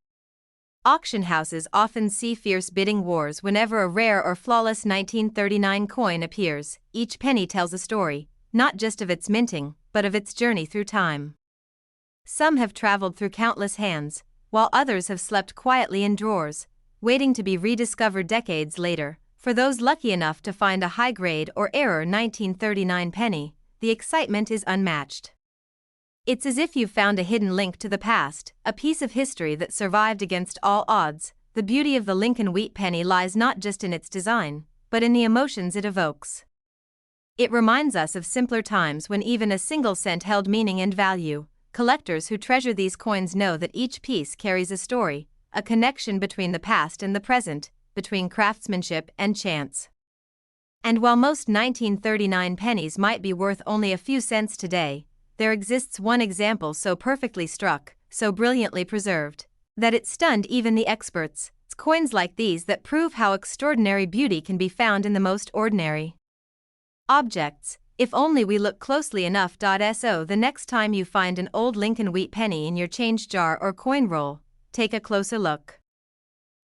Auction houses often see fierce bidding wars whenever a rare or flawless 1939 coin appears. Each penny tells a story, not just of its minting, but of its journey through time. Some have traveled through countless hands, while others have slept quietly in drawers, waiting to be rediscovered decades later. For those lucky enough to find a high-grade or error 1939 penny, the excitement is unmatched. It's as if you've found a hidden link to the past, a piece of history that survived against all odds. The beauty of the Lincoln wheat penny lies not just in its design, but in the emotions it evokes. It reminds us of simpler times when even a single cent held meaning and value. Collectors who treasure these coins know that each piece carries a story, a connection between the past and the present, between craftsmanship and chance. And while most 1939 pennies might be worth only a few cents today, there exists one example so perfectly struck, so brilliantly preserved, that it stunned even the experts. It's coins like these that prove how extraordinary beauty can be found in the most ordinary objects, if only we look closely enough. So the next time you find an old Lincoln wheat penny in your change jar or coin roll, take a closer look.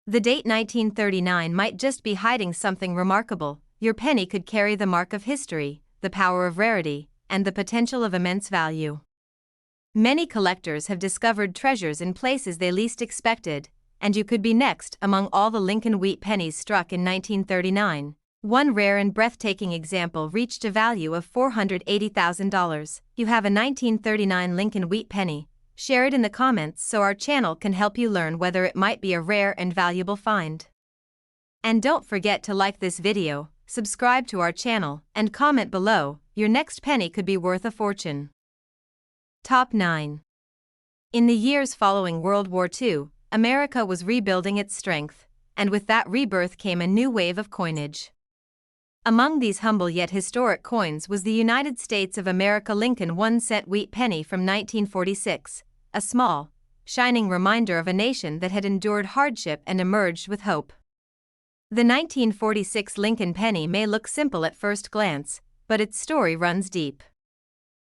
The date 1939 might just be hiding something remarkable. Your penny could carry the mark of history, the power of rarity, and the potential of immense value. Many collectors have discovered treasures in places they least expected, and you could be next among all the Lincoln wheat pennies struck in 1939. One rare and breathtaking example reached a value of $480,000. You have a 1939 Lincoln wheat penny. Share it in the comments so our channel can help you learn whether it might be a rare and valuable find. And don't forget to like this video, subscribe to our channel, and comment below. Your next penny could be worth a fortune. Top 9. In the years following World War II, America was rebuilding its strength, and with that rebirth came a new wave of coinage. Among these humble yet historic coins was the United States of America Lincoln 1-cent wheat penny from 1946, a small, shining reminder of a nation that had endured hardship and emerged with hope. The 1946 Lincoln penny may look simple at first glance, but its story runs deep.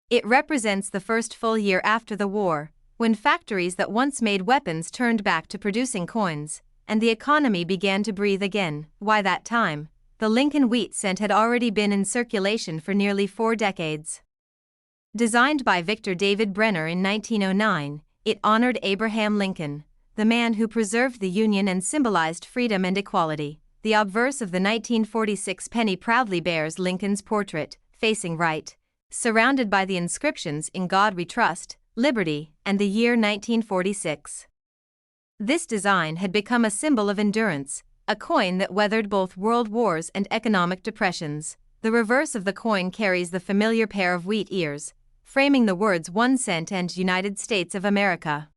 It represents the first full year after the war, when factories that once made weapons turned back to producing coins, and the economy began to breathe again. By that time, the Lincoln wheat cent had already been in circulation for nearly 4 decades. Designed by Victor David Brenner in 1909, it honored Abraham Lincoln, the man who preserved the Union and symbolized freedom and equality. The obverse of the 1946 penny proudly bears Lincoln's portrait, facing right, surrounded by the inscriptions "In God We Trust," "Liberty," and the year 1946. This design had become a symbol of endurance, a coin that weathered both world wars and economic depressions. The reverse of the coin carries the familiar pair of wheat ears, framing the words 1 cent and United States of America.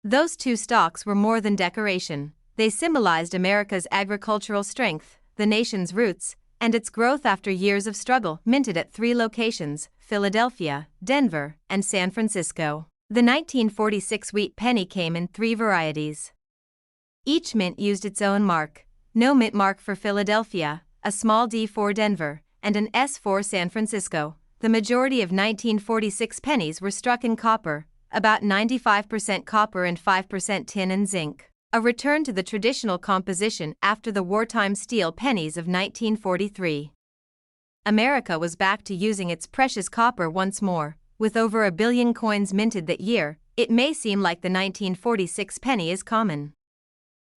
Those two stalks were more than decoration. They symbolized America's agricultural strength, the nation's roots, and its growth after years of struggle. Minted at 3 locations, Philadelphia, Denver, and San Francisco. The 1946 wheat penny came in 3 varieties. Each mint used its own mark: no mint mark for Philadelphia, a small D for Denver, and an S for San Francisco. The majority of 1946 pennies were struck in copper, about 95% copper and 5% tin and zinc, a return to the traditional composition after the wartime steel pennies of 1943. America was back to using its precious copper once more. With over 1 billion coins minted that year, it may seem like the 1946 penny is common.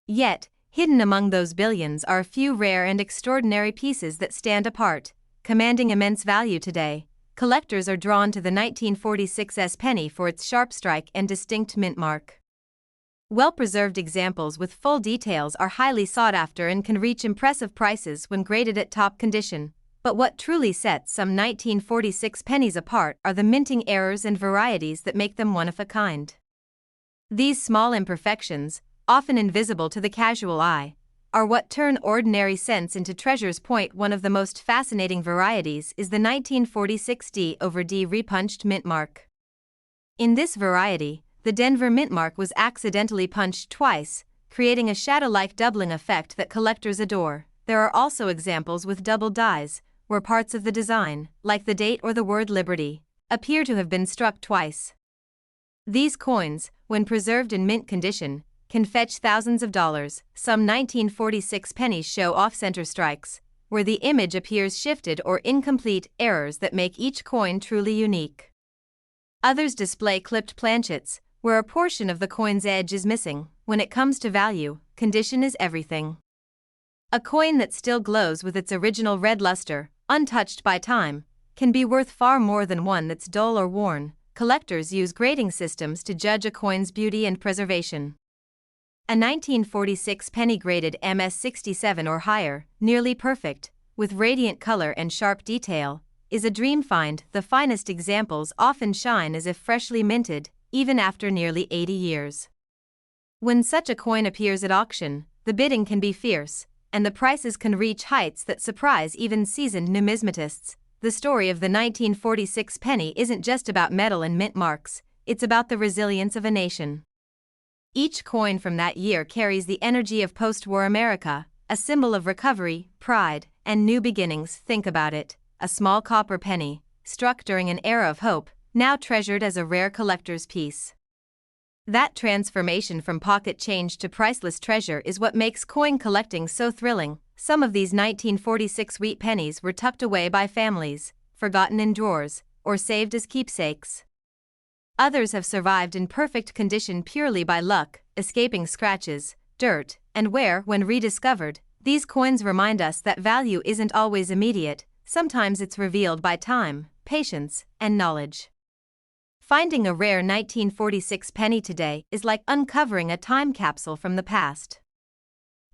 Yet, hidden among those billions are a few rare and extraordinary pieces that stand apart, commanding immense value today. Collectors are drawn to the 1946's penny for its sharp strike and distinct mint mark. Well-preserved examples with full details are highly sought after and can reach impressive prices when graded at top condition. But what truly sets some 1946 pennies apart are the minting errors and varieties that make them one of a kind. These small imperfections, often invisible to the casual eye, are what turn ordinary cents into treasures. One of the most fascinating varieties is the 1946 D/D repunched mint mark. In this variety, the Denver mint mark was accidentally punched twice, creating a shadow-like doubling effect that collectors adore. There are also examples with double dies, where parts of the design, like the date or the word Liberty, appear to have been struck twice. These coins, when preserved in mint condition, can fetch thousands of dollars. Some 1946 pennies show off-center strikes, where the image appears shifted or incomplete, errors that make each coin truly unique. Others display clipped planchets, where a portion of the coin's edge is missing. When it comes to value, condition is everything. A coin that still glows with its original red luster, untouched by time, can be worth far more than one that's dull or worn. Collectors use grading systems to judge a coin's beauty and preservation. A 1946 penny graded MS67 or higher, nearly perfect, with radiant color and sharp detail, is a dream find. The finest examples often shine as if freshly minted, even after nearly 80 years. When such a coin appears at auction, the bidding can be fierce, and the prices can reach heights that surprise even seasoned numismatists. The story of the 1946 penny isn't just about metal and mint marks, it's about the resilience of a nation. Each coin from that year carries the energy of post-war America, a symbol of recovery, pride, and new beginnings. Think about it, a small copper penny, struck during an era of hope, now treasured as a rare collector's piece. That transformation from pocket change to priceless treasure is what makes coin collecting so thrilling. Some of these 1946 wheat pennies were tucked away by families, forgotten in drawers, or saved as keepsakes. Others have survived in perfect condition purely by luck, escaping scratches, dirt, and wear. When rediscovered, these coins remind us that value isn't always immediate, sometimes it's revealed by time, patience, and knowledge. Finding a rare 1946 penny today is like uncovering a time capsule from the past.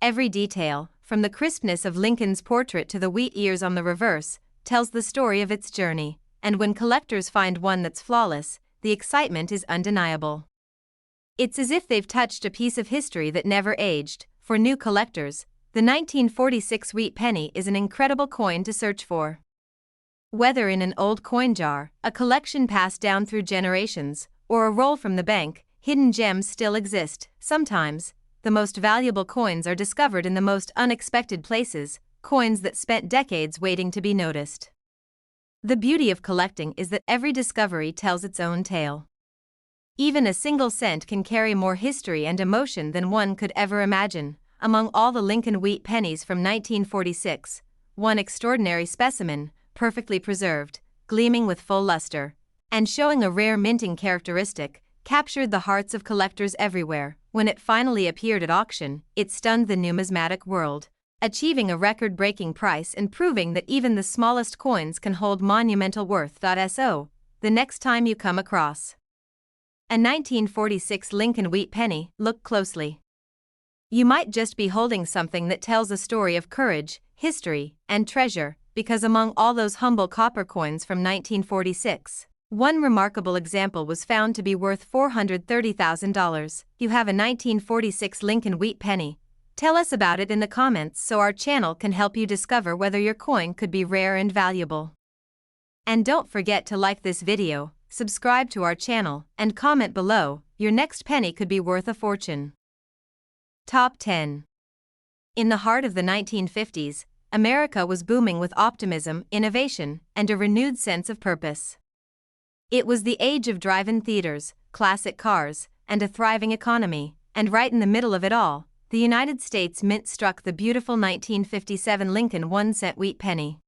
Every detail, from the crispness of Lincoln's portrait to the wheat ears on the reverse, tells the story of its journey, and when collectors find one that's flawless, the excitement is undeniable. It's as if they've touched a piece of history that never aged. For new collectors, the 1946 wheat penny is an incredible coin to search for. Whether in an old coin jar, a collection passed down through generations, or a roll from the bank, hidden gems still exist. Sometimes, the most valuable coins are discovered in the most unexpected places, coins that spent decades waiting to be noticed. The beauty of collecting is that every discovery tells its own tale. Even a single cent can carry more history and emotion than one could ever imagine. Among all the Lincoln wheat pennies from 1946, one extraordinary specimen, perfectly preserved, gleaming with full luster, and showing a rare minting characteristic, captured the hearts of collectors everywhere. When it finally appeared at auction, it stunned the numismatic world, achieving a record-breaking price and proving that even the smallest coins can hold monumental worth. So, the next time you come across a 1946 Lincoln wheat penny, look closely. You might just be holding something that tells a story of courage, history, and treasure, because among all those humble copper coins from 1946, one remarkable example was found to be worth $430,000. You have a 1946 Lincoln wheat penny. Tell us about it in the comments so our channel can help you discover whether your coin could be rare and valuable. And don't forget to like this video, subscribe to our channel, and comment below. Your next penny could be worth a fortune. Top 10. In the heart of the 1950s, America was booming with optimism, innovation, and a renewed sense of purpose. It was the age of drive-in theaters, classic cars, and a thriving economy, and right in the middle of it all, the United States Mint struck the beautiful 1957 Lincoln 1-cent wheat penny.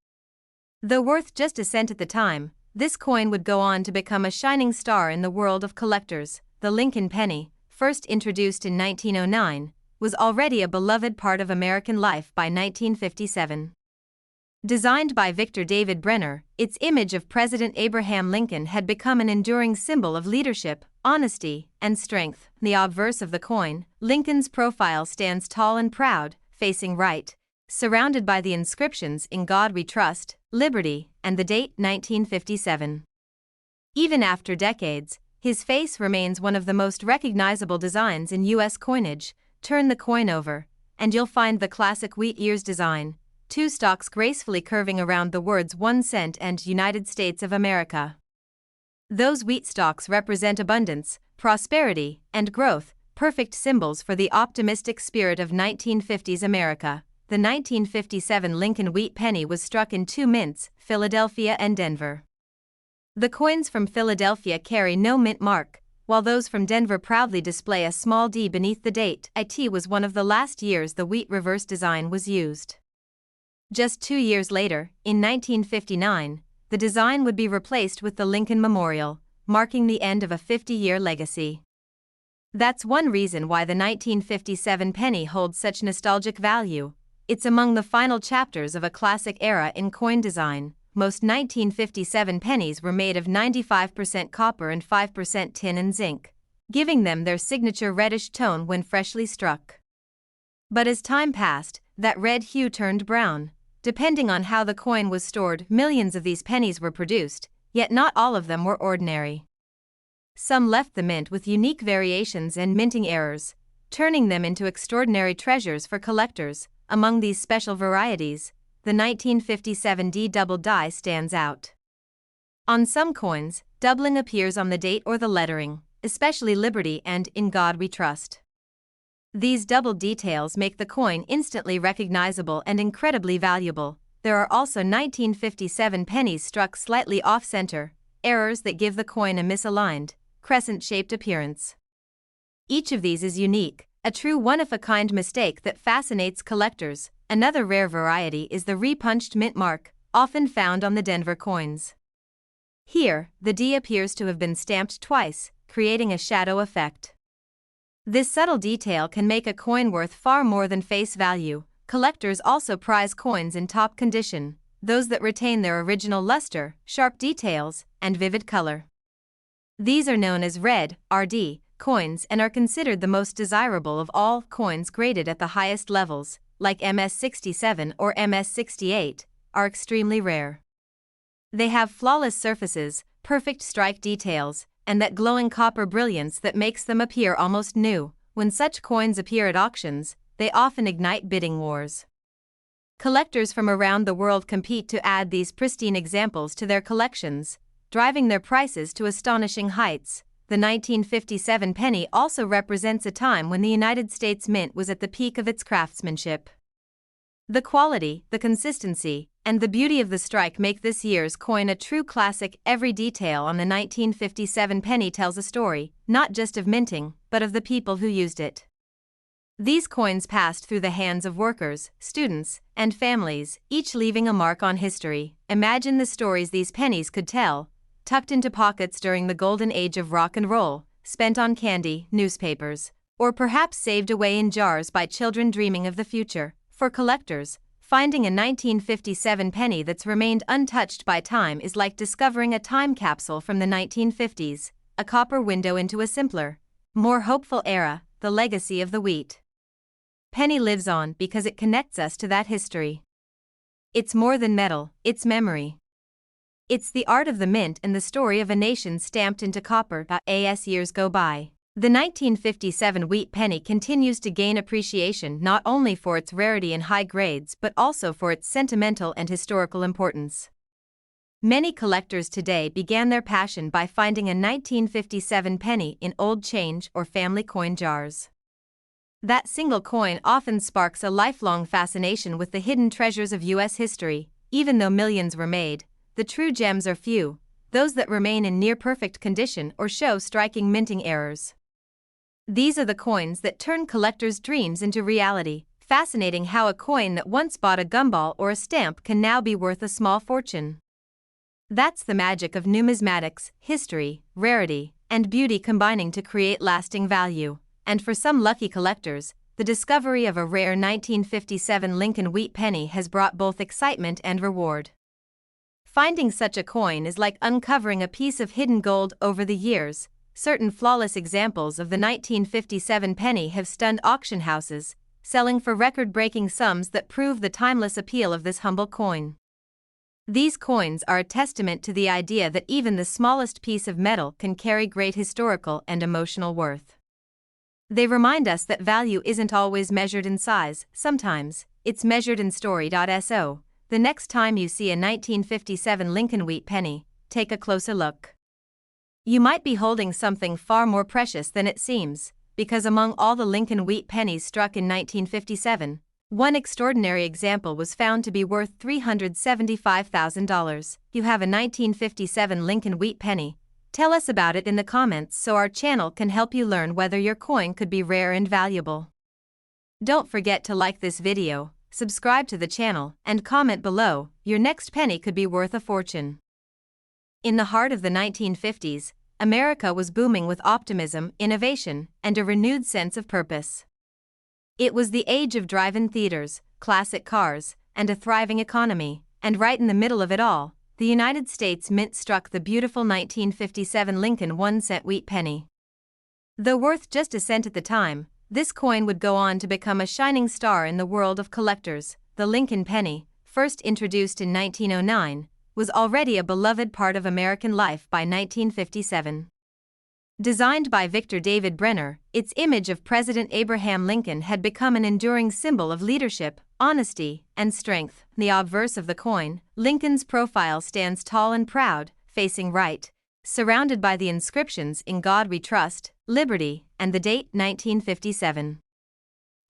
Though worth just a cent at the time, this coin would go on to become a shining star in the world of collectors. The Lincoln penny, first introduced in 1909, was already a beloved part of American life by 1957. Designed by Victor David Brenner, its image of President Abraham Lincoln had become an enduring symbol of leadership, honesty, and strength. The obverse of the coin, Lincoln's profile stands tall and proud, facing right, surrounded by the inscriptions "In God We Trust," "Liberty," and the date 1957. Even after decades, his face remains one of the most recognizable designs in U.S. coinage. Turn the coin over, and you'll find the classic wheat ears design, two stalks gracefully curving around the words 1 cent and United States of America. Those wheat stalks represent abundance, prosperity, and growth, perfect symbols for the optimistic spirit of 1950s America. The 1957 Lincoln wheat penny was struck in two mints, Philadelphia and Denver. The coins from Philadelphia carry no mint mark, while those from Denver proudly display a small D beneath the date. It was one of the last years the wheat reverse design was used. Just 2 years later, in 1959, the design would be replaced with the Lincoln Memorial, marking the end of a 50-year legacy. That's one reason why the 1957 penny holds such nostalgic value. It's among the final chapters of a classic era in coin design. Most 1957 pennies were made of 95% copper and 5% tin and zinc, giving them their signature reddish tone when freshly struck. But as time passed, that red hue turned brown. Depending on how the coin was stored, millions of these pennies were produced, yet not all of them were ordinary. Some left the mint with unique variations and minting errors, turning them into extraordinary treasures for collectors. Among these special varieties, the 1957 D double die stands out. On some coins, doubling appears on the date or the lettering, especially Liberty and In God We Trust. These double details make the coin instantly recognizable and incredibly valuable. There are also 1957 pennies struck slightly off-center, errors that give the coin a misaligned, crescent-shaped appearance. Each of these is unique, a true one-of-a-kind mistake that fascinates collectors. Another rare variety is the repunched mint mark, often found on the Denver coins. Here, the D appears to have been stamped twice, creating a shadow effect. This subtle detail can make a coin worth far more than face value. Collectors also prize coins in top condition, those that retain their original luster, sharp details, and vivid color. These are known as red, RD, coins and are considered the most desirable of all. Coins graded at the highest levels, like MS-67 or MS-68, are extremely rare. They have flawless surfaces, perfect strike details, and that glowing copper brilliance that makes them appear almost new. When such coins appear at auctions, they often ignite bidding wars. Collectors from around the world compete to add these pristine examples to their collections, driving their prices to astonishing heights. The 1957 penny also represents a time when the United States Mint was at the peak of its craftsmanship. The quality, the consistency, and the beauty of the strike make this year's coin a true classic. Every detail on the 1957 penny tells a story, not just of minting, but of the people who used it. These coins passed through the hands of workers, students, and families, each leaving a mark on history. Imagine the stories these pennies could tell, tucked into pockets during the golden age of rock and roll, spent on candy, newspapers, or perhaps saved away in jars by children dreaming of the future. For collectors, finding a 1957 penny that's remained untouched by time is like discovering a time capsule from the 1950s, a copper window into a simpler, more hopeful era. The legacy of the wheat penny lives on because it connects us to that history. It's more than metal, it's memory. It's the art of the mint and the story of a nation stamped into copper. As years go by, the 1957 wheat penny continues to gain appreciation not only for its rarity and high grades but also for its sentimental and historical importance. Many collectors today began their passion by finding a 1957 penny in old change or family coin jars. That single coin often sparks a lifelong fascination with the hidden treasures of U.S. history. Even though millions were made, the true gems are few, those that remain in near-perfect condition or show striking minting errors. These are the coins that turn collectors' dreams into reality. Fascinating how a coin that once bought a gumball or a stamp can now be worth a small fortune. That's the magic of numismatics, history, rarity, and beauty combining to create lasting value. And for some lucky collectors, the discovery of a rare 1957 Lincoln wheat penny has brought both excitement and reward. Finding such a coin is like uncovering a piece of hidden gold. Over the years, certain flawless examples of the 1957 penny have stunned auction houses, selling for record-breaking sums that prove the timeless appeal of this humble coin. These coins are a testament to the idea that even the smallest piece of metal can carry great historical and emotional worth. They remind us that value isn't always measured in size, sometimes it's measured in story. So, the next time you see a 1957 Lincoln wheat penny, take a closer look. You might be holding something far more precious than it seems, because among all the Lincoln wheat pennies struck in 1957, one extraordinary example was found to be worth $375,000. You have a 1957 Lincoln wheat penny? Tell us about it in the comments so our channel can help you learn whether your coin could be rare and valuable. Don't forget to like this video, subscribe to the channel, and comment below. Your next penny could be worth a fortune. In the heart of the 1950s, America was booming with optimism, innovation, and a renewed sense of purpose. It was the age of drive-in theaters, classic cars, and a thriving economy, and right in the middle of it all, the United States Mint struck the beautiful 1957 Lincoln 1-cent wheat penny. Though worth just a cent at the time, this coin would go on to become a shining star in the world of collectors. The Lincoln penny, first introduced in 1909, was already a beloved part of American life by 1957. Designed by Victor David Brenner, its image of President Abraham Lincoln had become an enduring symbol of leadership, honesty, and strength. The obverse of the coin, Lincoln's profile stands tall and proud, facing right, surrounded by the inscriptions "In God We Trust," "Liberty," and the date 1957.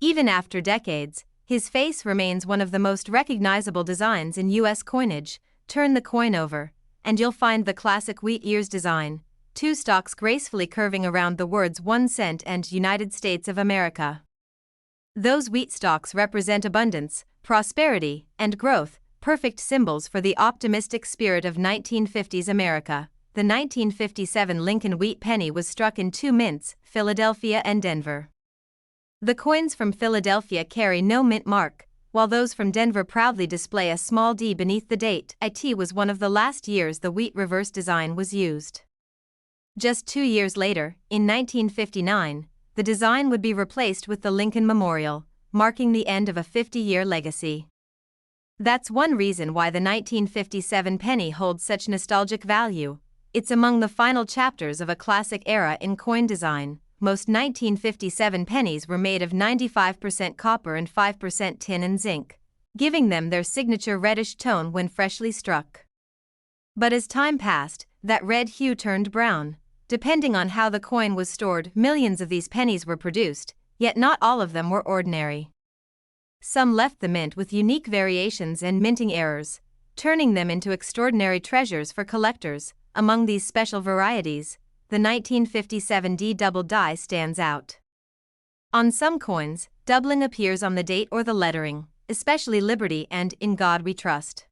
Even after decades, his face remains one of the most recognizable designs in U.S. coinage. Turn the coin over, and you'll find the classic wheat ears design, two stalks gracefully curving around the words 1 cent and United States of America. Those wheat stalks represent abundance, prosperity, and growth, perfect symbols for the optimistic spirit of 1950s America. The 1957 Lincoln wheat penny was struck in two mints, Philadelphia and Denver. The coins from Philadelphia carry no mint mark, while those from Denver proudly display a small d beneath the date. It was one of the last years the wheat reverse design was used. Just 2 years later, in 1959, the design would be replaced with the Lincoln Memorial, marking the end of a 50-year legacy. That's one reason why the 1957 penny holds such nostalgic value. It's among the final chapters of a classic era in coin design. Most 1957 pennies were made of 95% copper and 5% tin and zinc, giving them their signature reddish tone when freshly struck. But as time passed, that red hue turned brown. Depending on how the coin was stored, millions of these pennies were produced, yet not all of them were ordinary. Some left the mint with unique variations and minting errors, turning them into extraordinary treasures for collectors. Among these special varieties, the 1957 D double die stands out. On some coins, doubling appears on the date or the lettering, especially Liberty and In God We Trust.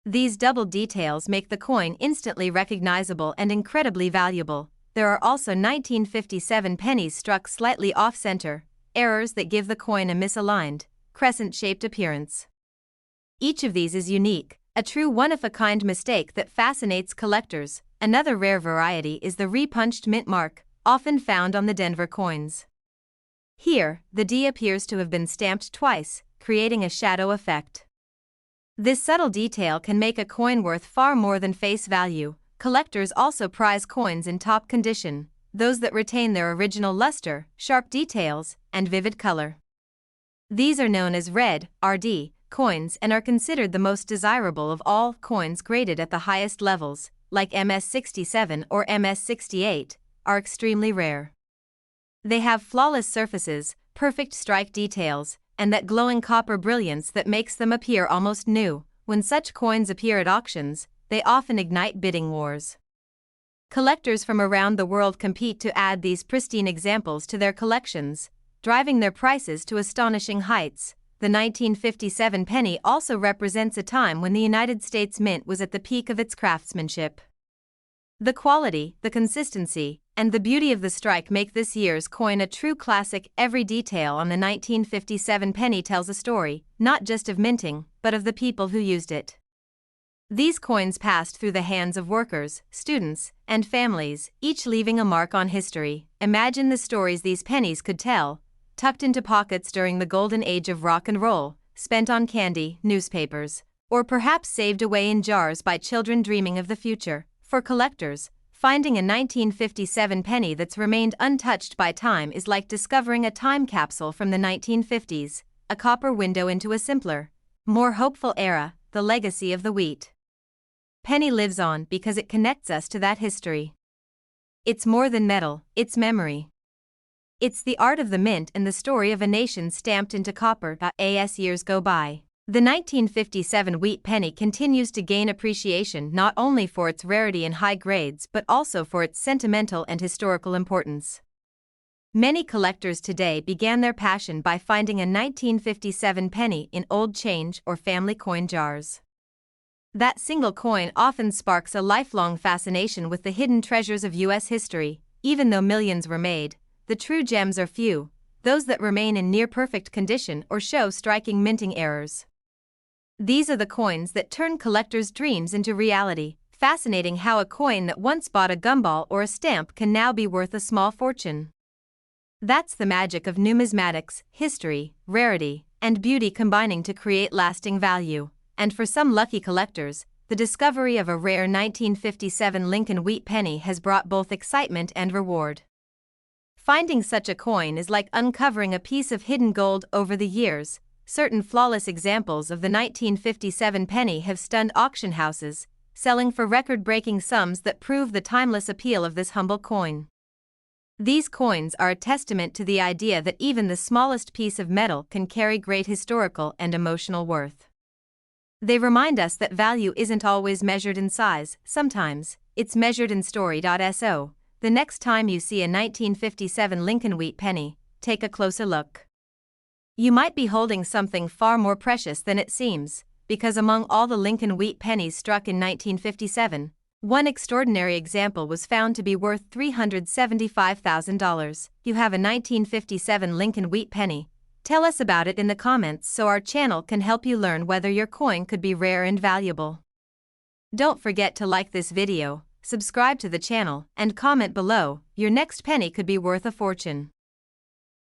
These double details make the coin instantly recognizable and incredibly valuable. There are also 1957 pennies struck slightly off-center, errors that give the coin a misaligned, crescent-shaped appearance. Each of these is unique, a true one-of-a-kind mistake that fascinates collectors. Another rare variety is the repunched mint mark, often found on the Denver coins. Here, the D appears to have been stamped twice, creating a shadow effect. This subtle detail can make a coin worth far more than face value. Collectors also prize coins in top condition, those that retain their original luster, sharp details, and vivid color. These are known as red, RD, coins and are considered the most desirable of all. Coins graded at the highest levels, like MS-67 or MS-68, are extremely rare. They have flawless surfaces, perfect strike details, and that glowing copper brilliance that makes them appear almost new. When such coins appear at auctions, they often ignite bidding wars. Collectors from around the world compete to add these pristine examples to their collections, driving their prices to astonishing heights. The 1957 penny also represents a time when the United States Mint was at the peak of its craftsmanship. The quality, the consistency, and the beauty of the strike make this year's coin a true classic. Every detail on the 1957 penny tells a story, not just of minting, but of the people who used it. These coins passed through the hands of workers, students, and families, each leaving a mark on history. Imagine the stories these pennies could tell, tucked into pockets during the golden age of rock and roll, spent on candy, newspapers, or perhaps saved away in jars by children dreaming of the future. For collectors, finding a 1957 penny that's remained untouched by time is like discovering a time capsule from the 1950s, a copper window into a simpler, more hopeful era. The legacy of the wheat penny lives on because it connects us to that history. It's more than metal, it's memory. It's the art of the mint and the story of a nation stamped into copper. As years go by, the 1957 wheat penny continues to gain appreciation not only for its rarity and high grades but also for its sentimental and historical importance. Many collectors today began their passion by finding a 1957 penny in old change or family coin jars. That single coin often sparks a lifelong fascination with the hidden treasures of U.S. history. Even though millions were made, the true gems are few, those that remain in near-perfect condition or show striking minting errors. These are the coins that turn collectors' dreams into reality. Fascinating how a coin that once bought a gumball or a stamp can now be worth a small fortune. That's the magic of numismatics, history, rarity, and beauty combining to create lasting value. And for some lucky collectors, the discovery of a rare 1957 Lincoln wheat penny has brought both excitement and reward. Finding such a coin is like uncovering a piece of hidden gold. Over the years, certain flawless examples of the 1957 penny have stunned auction houses, selling for record-breaking sums that prove the timeless appeal of this humble coin. These coins are a testament to the idea that even the smallest piece of metal can carry great historical and emotional worth. They remind us that value isn't always measured in size, sometimes it's measured in story. So, the next time you see a 1957 Lincoln wheat penny, take a closer look. You might be holding something far more precious than it seems. because among all the Lincoln wheat pennies struck in 1957, one extraordinary example was found to be worth $375,000. You have a 1957 Lincoln wheat penny? Tell us about it in the comments so our channel can help you learn whether your coin could be rare and valuable. Don't forget to like this video, subscribe to the channel, and comment below. Your next penny could be worth a fortune.